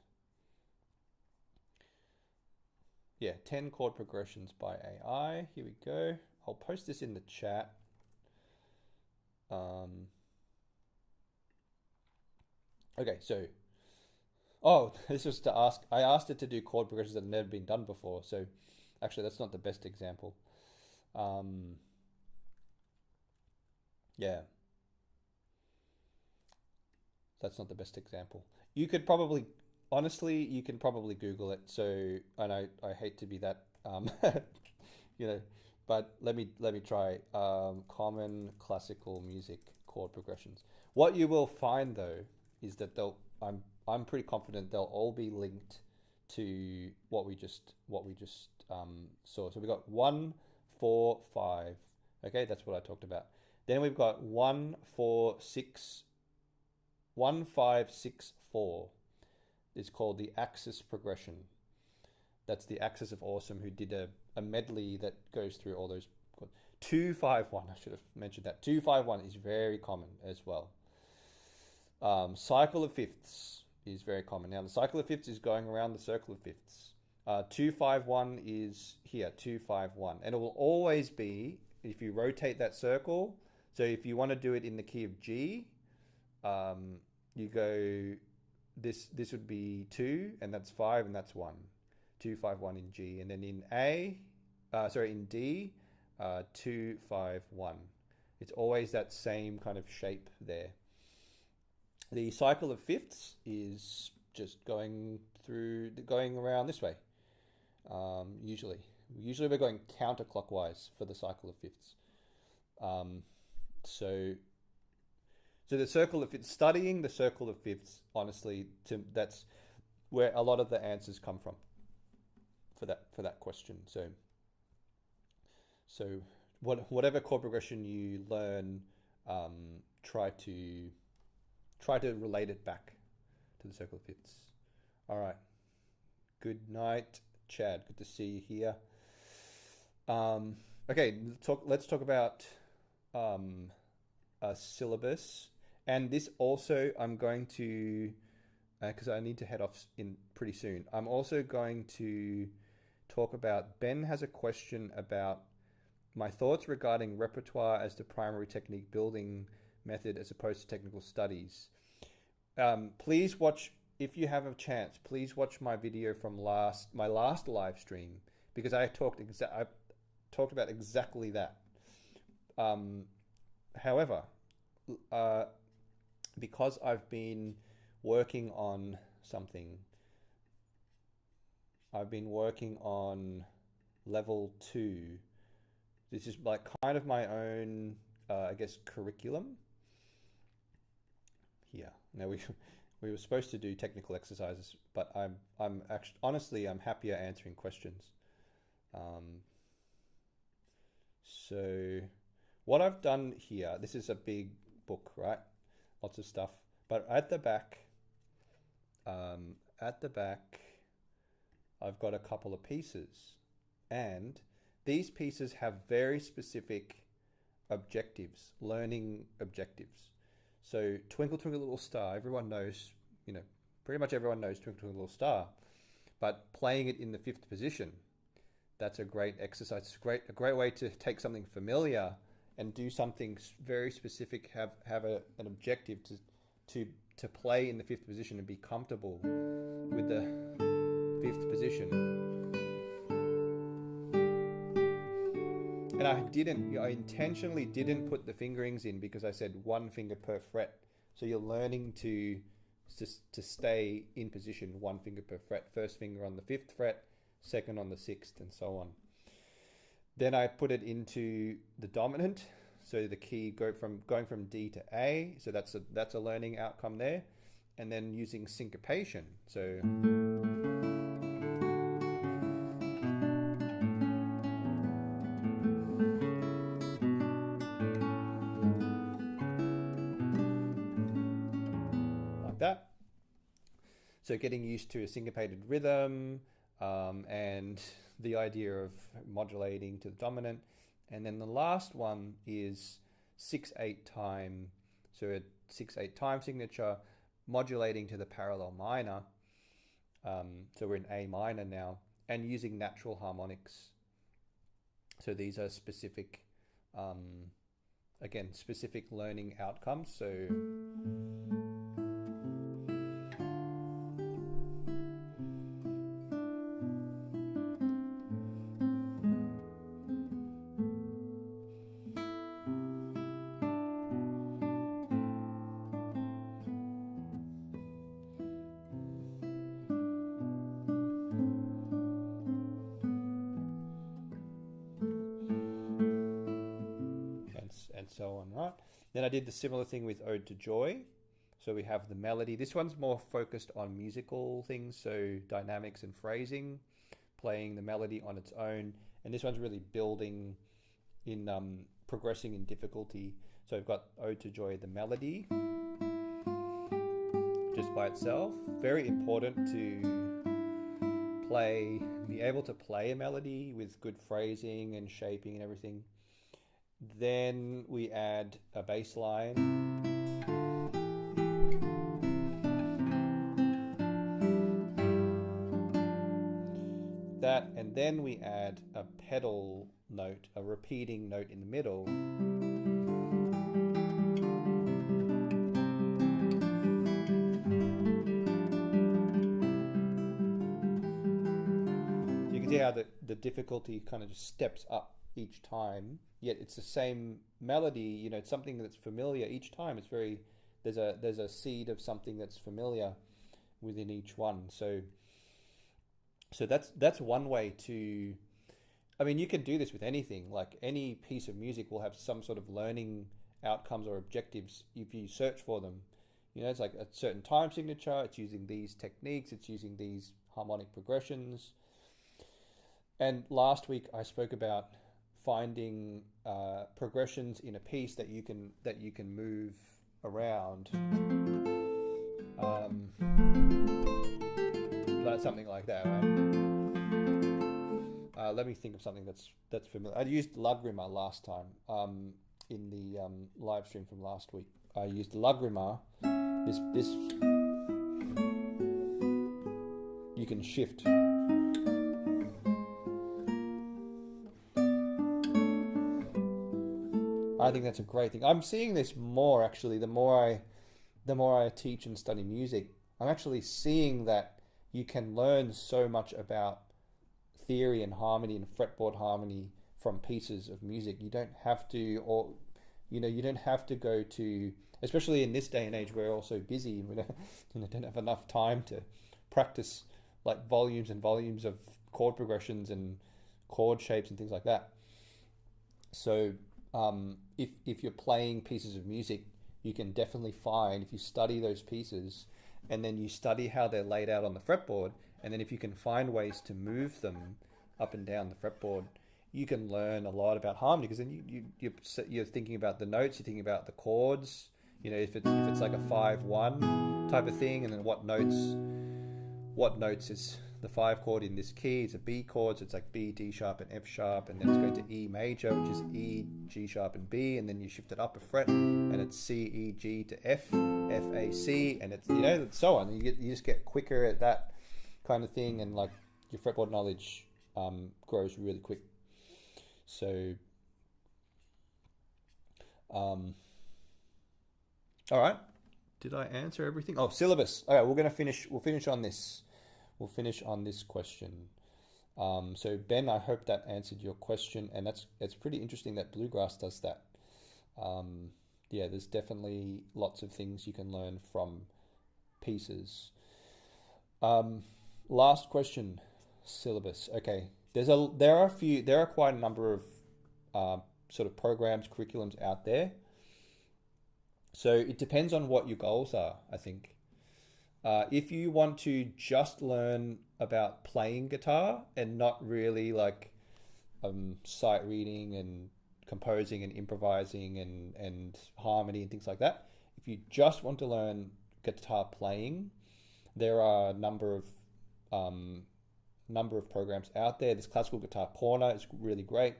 Yeah, 10 chord progressions by AI. Here we go. I'll post this in the chat. Okay, so, this was to ask. I asked it to do chord progressions that have never been done before. So, actually, that's not the best example. Yeah, that's not the best example. You could probably, honestly, you can probably Google it. So, and I hate to be that, but let me try common classical music chord progressions. What you will find though is that I'm pretty confident they'll all be linked to what we just saw. So we got 1, 4, 5. Okay, that's what I talked about. Then we've got 1, 4, 6, 1, 5, 6, 4. It's called the axis progression. That's the Axis of Awesome, who did a medley that goes through all those. 2, 5, 1. I should have mentioned that. 2, 5, 1 is very common as well. Cycle of fifths. is very common. Now the cycle of fifths is going around the circle of fifths. 2-5-1 is here, 2-5-1, and it will always be, if you rotate that circle, so if you want to do it in the key of G, you go, this would be 2, and that's 5, and that's 1. 2-5-1 in G, and then in in D, 2-5-1. It's always that same kind of shape there. The cycle of fifths is just going around this way. Usually we're going counterclockwise for the cycle of fifths. So the circle of fifths, studying the circle of fifths, honestly, that's where a lot of the answers come from for that question. So whatever chord progression you learn, try to relate it back to the circle of fifths. All right. Good night, Chad. Good to see you here. Okay, let's talk about a syllabus. And this also, I'm going to, because I need to head off in pretty soon, I'm also going to talk about, Ben has a question about my thoughts regarding repertoire as the primary technique building method as opposed to technical studies. Please watch, if you have a chance, please watch my video from my last live stream, because I talked about exactly that. However, because I've been working on something, I've been working on level 2. This is like kind of my own, I guess, curriculum. Here. Now we were supposed to do technical exercises, but I'm actually, honestly, I'm happier answering questions. So what I've done here, this is a big book, right? Lots of stuff. But at the back, I've got a couple of pieces, and these pieces have very specific objectives, learning objectives. So Twinkle Twinkle Little Star, everyone knows, pretty much everyone knows Twinkle Twinkle Little Star, but playing it in the 5th position, that's a great exercise. It's a great way to take something familiar and do something very specific, have an objective to play in the 5th position and be comfortable with the 5th position. And I intentionally didn't put the fingerings in because I said 1 finger per fret. So you're learning to stay in position, 1 finger per fret. First finger on the 5th fret, second on the 6th, and so on. Then I put it into the dominant. So the key going from D to A. So that's a learning outcome there. And then using syncopation. So that. So getting used to a syncopated rhythm, and the idea of modulating to the dominant. And then the last one is 6/8 time. So a 6/8 time signature, modulating to the parallel minor. So we're in A minor now, and using natural harmonics. So these are specific, again, specific learning outcomes. So so on, right? Then I did the similar thing with Ode to Joy. So we have the melody. This one's more focused on musical things, so dynamics and phrasing, playing the melody on its own. And this one's really building in, progressing in difficulty. So I've got Ode to Joy, the melody, just by itself. Very important to be able to play a melody with good phrasing and shaping and everything. Then we add a bass line. that, and then we add a pedal note, a repeating note in the middle. You can see how the difficulty kind of just steps up each time, yet it's the same melody. You know, it's something that's familiar each time. It's very, there's a seed of something that's familiar within each one. So that's one way to, I mean, you can do this with anything. Like any piece of music will have some sort of learning outcomes or objectives if you search for them. You know, it's like a certain time signature, it's using these techniques, it's using these harmonic progressions. And last week I spoke about finding progressions in a piece that you can move around. Something like that, right? Let me think of something that's familiar. I used Lagrimer last time in the live stream from last week. I used Lagrimer. This you can shift. I think that's a great thing. I'm seeing this more actually. The more I teach and study music, I'm actually seeing that you can learn so much about theory and harmony and fretboard harmony from pieces of music. You don't have to, or you don't have to go to, especially in this day and age, we're all so busy. We don't have enough time to practice like volumes and volumes of chord progressions and chord shapes and things like that. So if you're playing pieces of music, you can definitely find, if you study those pieces and then you study how they're laid out on the fretboard, and then if you can find ways to move them up and down the fretboard, you can learn a lot about harmony, because then you're thinking about the notes, you're thinking about the chords. You know, if it's like a 5-1 type of thing, and then what notes is the 5 chord in this key. It's a B chord, so it's like B, D sharp, and F sharp, and then it's going to E major, which is E, G sharp, and B, and then you shift it up a fret, and it's C, E, G to F, F, A, C, and it's, you know, and so on. You just get quicker at that kind of thing, and like your fretboard knowledge grows really quick. So, all right. Did I answer everything? Oh, syllabus. Okay, we'll finish on this. We'll finish on this question. So Ben, I hope that answered your question, and it's pretty interesting that bluegrass does that. Yeah, there's definitely lots of things you can learn from pieces. Last question, syllabus. Okay, there are quite a number of sort of programs, curriculums out there. So it depends on what your goals are, I think. If you want to just learn about playing guitar and not really like sight reading and composing and improvising and harmony and things like that, if you just want to learn guitar playing, there are a number of programs out there. This Classical Guitar Corner is really great.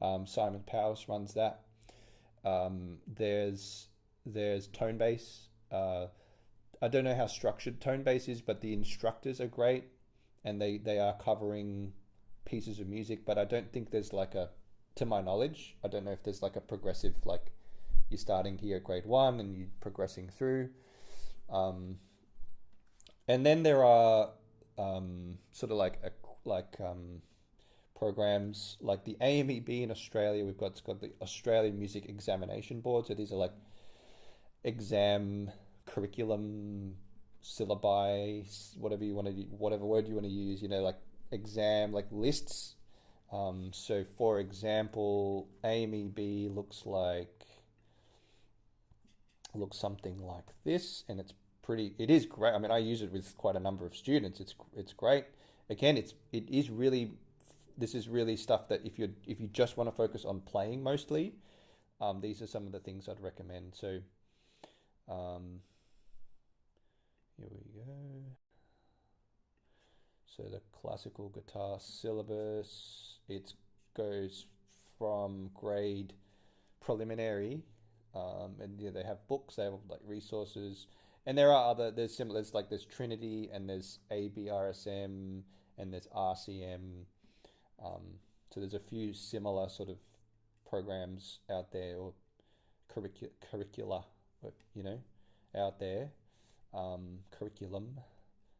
Simon Powers runs that. There's Tonebase. I don't know how structured Tonebase is, but the instructors are great, and they are covering pieces of music, but I don't think there's like to my knowledge, I don't know if there's like a progressive, like you're starting here at grade 1 and you're progressing through. And then there are sort of like programs like the AMEB in Australia. It's got the Australian Music Examination Board. So these are like exam curriculum syllabi, whatever word you want to use, you know, like exam, like lists. So for example, AMEB looks something like this, and it is great. I mean, I use it with quite a number of students. It's great. Again, this is really stuff that if you just want to focus on playing mostly, these are some of the things I'd recommend. So here we go. So the classical guitar syllabus, it goes from grade preliminary, and yeah, they have books, they have like resources, and there's Trinity, and there's ABRSM, and there's RCM. So there's a few similar sort of programs out there, or curricula, out there. Curriculum,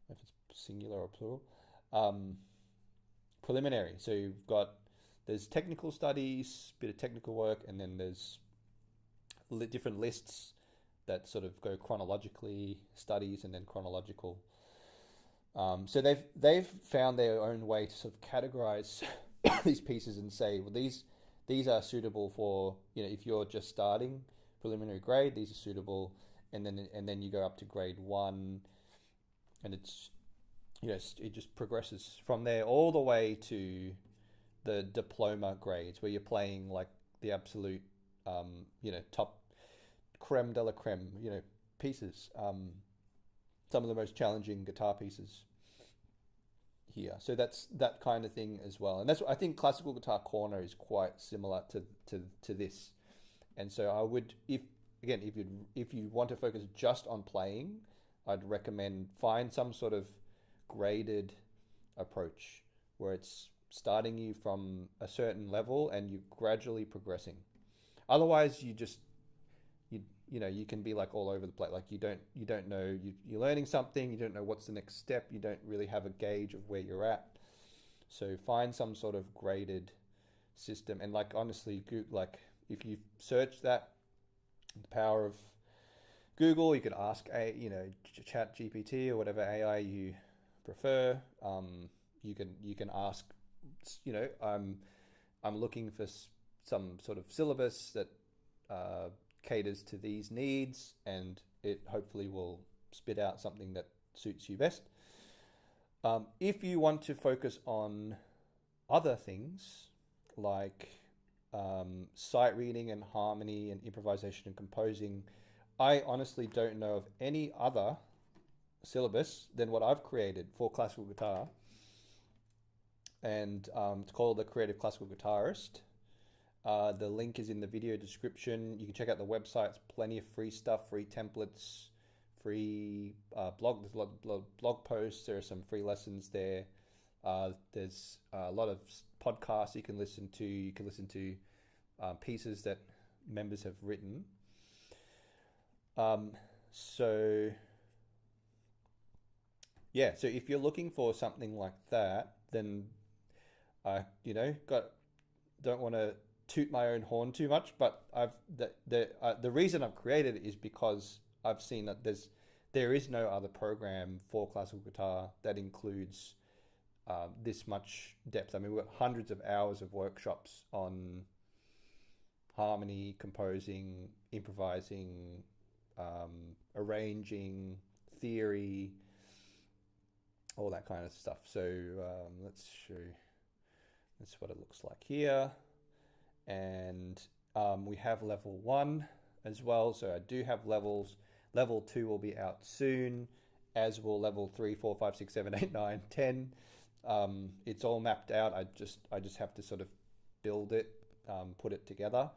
if it's singular or plural. Preliminary. So there's technical studies, bit of technical work, and then there's different lists that sort of go chronologically, studies and then chronological. So they've found their own way to sort of categorize these pieces and say, well, these are suitable for, if you're just starting preliminary grade, these are suitable, and then you go up to grade 1, and it's it just progresses from there all the way to the diploma grades, where you're playing like the absolute top creme de la creme pieces, some of the most challenging guitar pieces here. So that's that kind of thing as well, and that's what I think Classical Guitar Corner is quite similar to this. And so I would, if you want to focus just on playing, I'd recommend find some sort of graded approach where it's starting you from a certain level and you gradually progressing. Otherwise, you can be like all over the place. Like you don't know, you're learning something, you don't know what's the next step, you don't really have a gauge of where you're at. So find some sort of graded system. And like honestly, like if you search that, the power of Google, you could ask Chat GPT or whatever AI you prefer. You can ask, I'm looking for some sort of syllabus that caters to these needs, and it hopefully will spit out something that suits you best. If you want to focus on other things like sight reading and harmony and improvisation and composing, I honestly don't know of any other syllabus than what I've created for classical guitar, and it's called The Creative Classical Guitarist. The link is in the video description. You can check out the website. It's plenty of free stuff, free templates, free there's a lot of blog posts. There are some free lessons there. There's a lot of podcasts you can listen to. You can listen to pieces that members have written. So if you're looking for something like that, then don't want to toot my own horn too much, but the reason I've created it is because I've seen that there is no other program for classical guitar that includes this much depth. I mean, we've got hundreds of hours of workshops on harmony, composing, improvising, arranging, theory, all that kind of stuff. So let's show. That's what it looks like here. And we have level 1 as well. So I do have levels. Level 2 will be out soon, as will level 3, 4, 5, 6, 7, 8, 9, 10. It's all mapped out. I just have to sort of build it, put it together.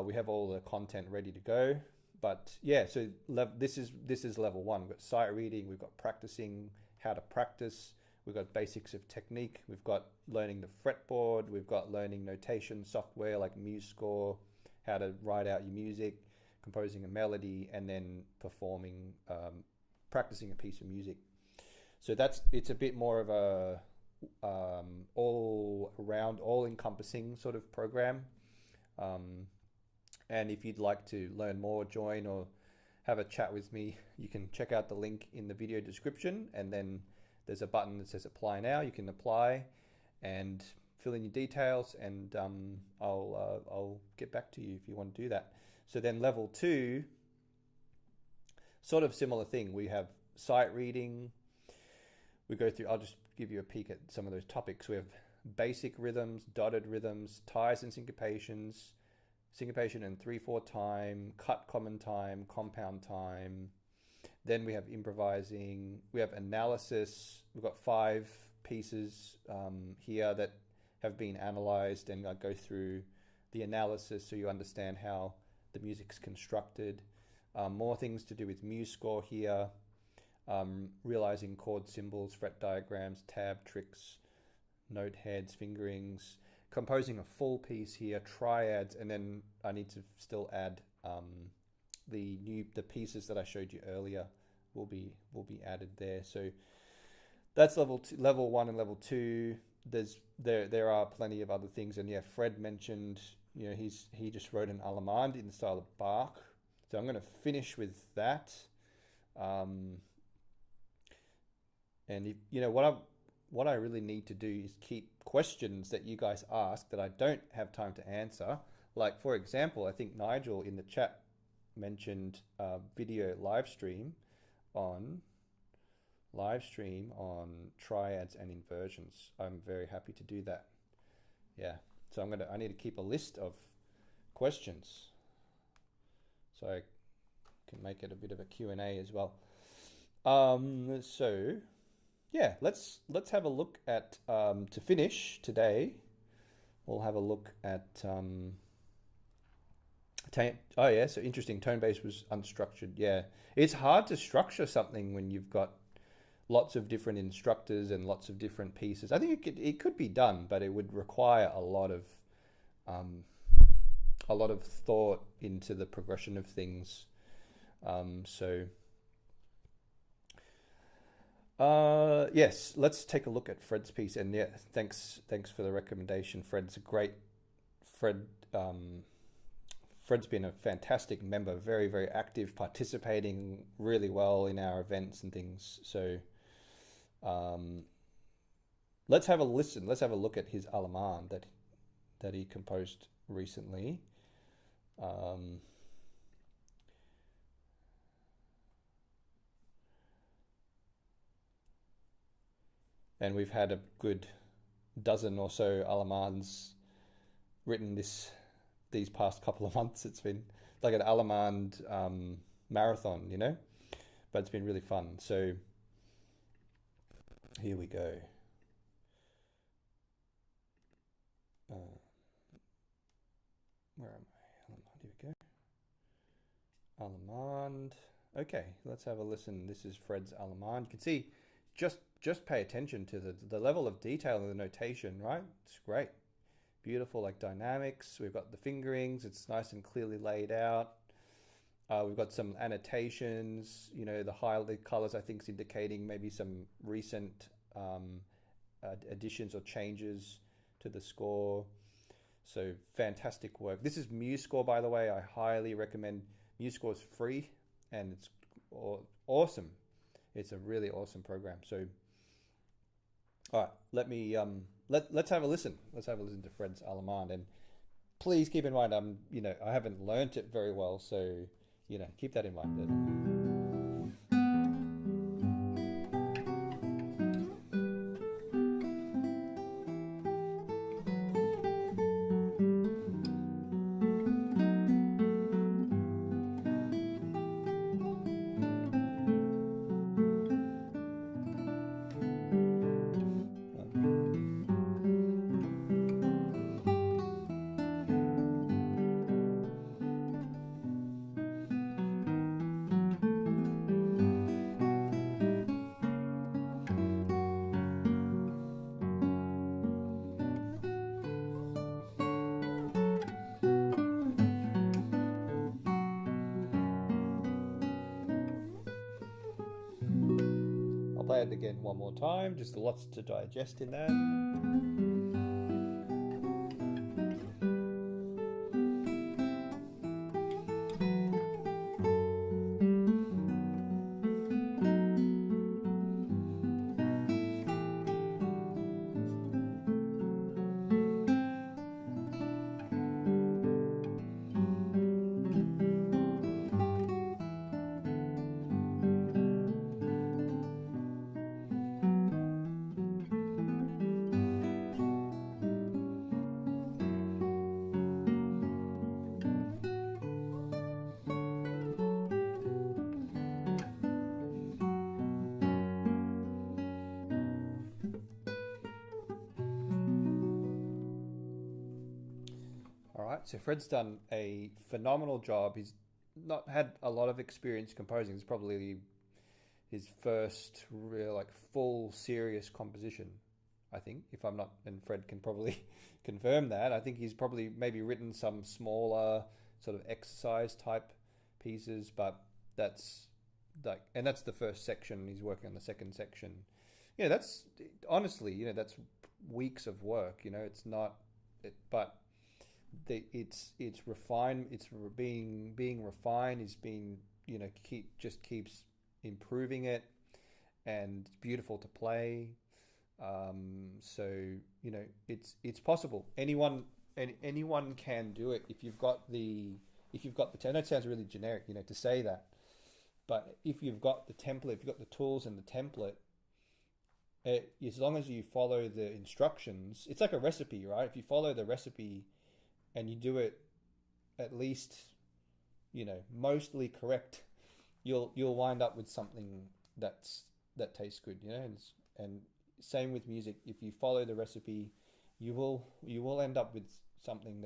We have all the content ready to go. But yeah, so this is level 1. We've got sight reading, we've got practicing, how to practice, we've got basics of technique, we've got learning the fretboard, we've got learning notation software like MuseScore, how to write out your music, composing a melody, and then performing, practicing a piece of music. So it's a bit more of a all around, all encompassing sort of program. And if you'd like to learn more, join, or have a chat with me, you can check out the link in the video description, and then there's a button that says apply now. You can apply and fill in your details, and I'll get back to you if you want to do that. So then level 2, sort of similar thing. We have sight reading. We go through, I'll just give you a peek at some of those topics. We have basic rhythms, dotted rhythms, ties and syncopations, syncopation and 3/4 time, cut common time, compound time. Then we have improvising. We have analysis. We've got 5 pieces here that have been analyzed, and I go through the analysis so you understand how the music's constructed. More things to do with MuseScore here. realizing chord symbols, fret diagrams, tab tricks, note heads, fingerings, composing a full piece here, triads, and then I need to still add the pieces that I showed you earlier will be added there. So that's level 1 and level 2. There are plenty of other things, and yeah, Fred mentioned, you know, he just wrote an Allemande in the style of Bach. So I'm going to finish with that. And if, you know, what I really need to do is keep questions that you guys ask that I don't have time to answer. Like, for example, I think Nigel in the chat mentioned video live stream on triads and inversions. I'm very happy to do that. Yeah, so I need to keep a list of questions so I can make it a bit of a Q&A as well. So yeah, let's have a look at to finish today. We'll have a look at oh yeah, so interesting. Tone base was unstructured. Yeah, it's hard to structure something when you've got lots of different instructors and lots of different pieces. I think it could be done, but it would require a lot of thought into the progression of things. Yes, let's take a look at Fred's piece. And yeah, thanks for the recommendation, Fred. It's a great Fred. Fred's been a fantastic member, very, very active, participating really well in our events and things. So let's have a listen. Let's have a look at his Allemande that he composed recently. And we've had a good dozen or so Allemandes written these past couple of months. It's been like an Allemande marathon, you know, but it's been really fun. So here we go. Where am I? Here we go. Allemande. Okay, let's have a listen. This is Fred's Allemande. You can see, just pay attention to the level of detail in the notation, right? It's great. Beautiful, like dynamics. We've got the fingerings. It's nice and clearly laid out. We've got some annotations. You know, the highlighted colors, I think, is indicating maybe some recent additions or changes to the score. So fantastic work. This is MuseScore, by the way. I highly recommend. MuseScore is free and it's awesome. It's a really awesome program. So, all right, let's have a listen. Let's have a listen to Fred's Allemande, and please keep in mind, I haven't learnt it very well, so keep that in mind. Play it again one more time, just lots to digest in that. So Fred's done a phenomenal job. He's not had a lot of experience composing. He's probably his first real like full serious composition. I think, if I'm not, and Fred can probably confirm that. I think he's probably maybe written some smaller sort of exercise type pieces, but that's like, and that's the first section. He's working on the second section. Yeah, that's honestly, that's weeks of work. It's not, but it's refined. It's being refined. It's been keeps improving it, and it's beautiful to play. So it's possible. Anyone can do it if you've got the I know it sounds really generic, to say that, but if you've got the template, if you've got the tools and the template, as long as you follow the instructions, it's like a recipe, right? If you follow the recipe and you do it at least, mostly correct, you'll wind up with something that tastes good, and same with music. If you follow the recipe, you will end up with something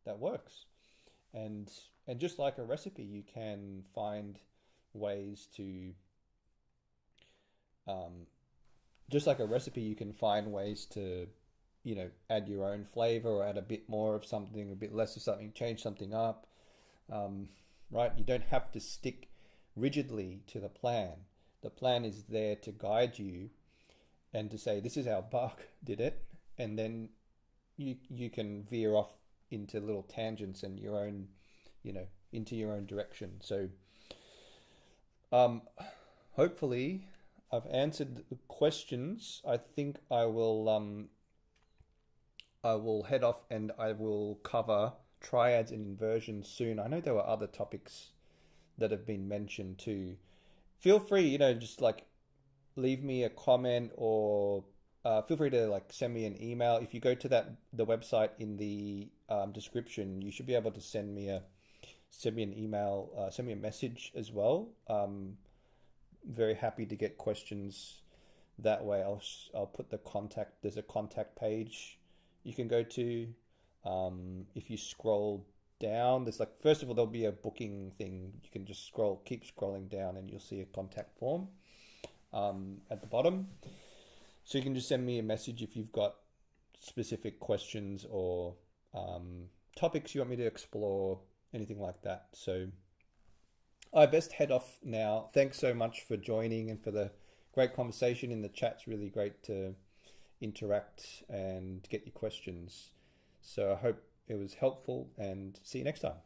that works. And just like a recipe, you can find ways to add your own flavor, or add a bit more of something, a bit less of something, change something up. Right? You don't have to stick rigidly to the plan. The plan is there to guide you and to say, this is how Bach did it, and then you can veer off into little tangents and your own, into your own direction. So hopefully I've answered the questions. I think I will head off and I will cover triads and inversions soon. I know there were other topics that have been mentioned too. Feel free, just like leave me a comment, or feel free to like send me an email. If you go to the website in the description, you should be able to send me an email, send me a message as well. Very happy to get questions that way. I'll put there's a contact page you can go to. If you scroll down, there's like, first of all, there'll be a booking thing. You can just keep scrolling down, and you'll see a contact form at the bottom. So you can just send me a message if you've got specific questions or topics you want me to explore, anything like that. So I best head off now. Thanks so much for joining and for the great conversation in the chat. It's really great to interact and get your questions. So I hope it was helpful, and see you next time.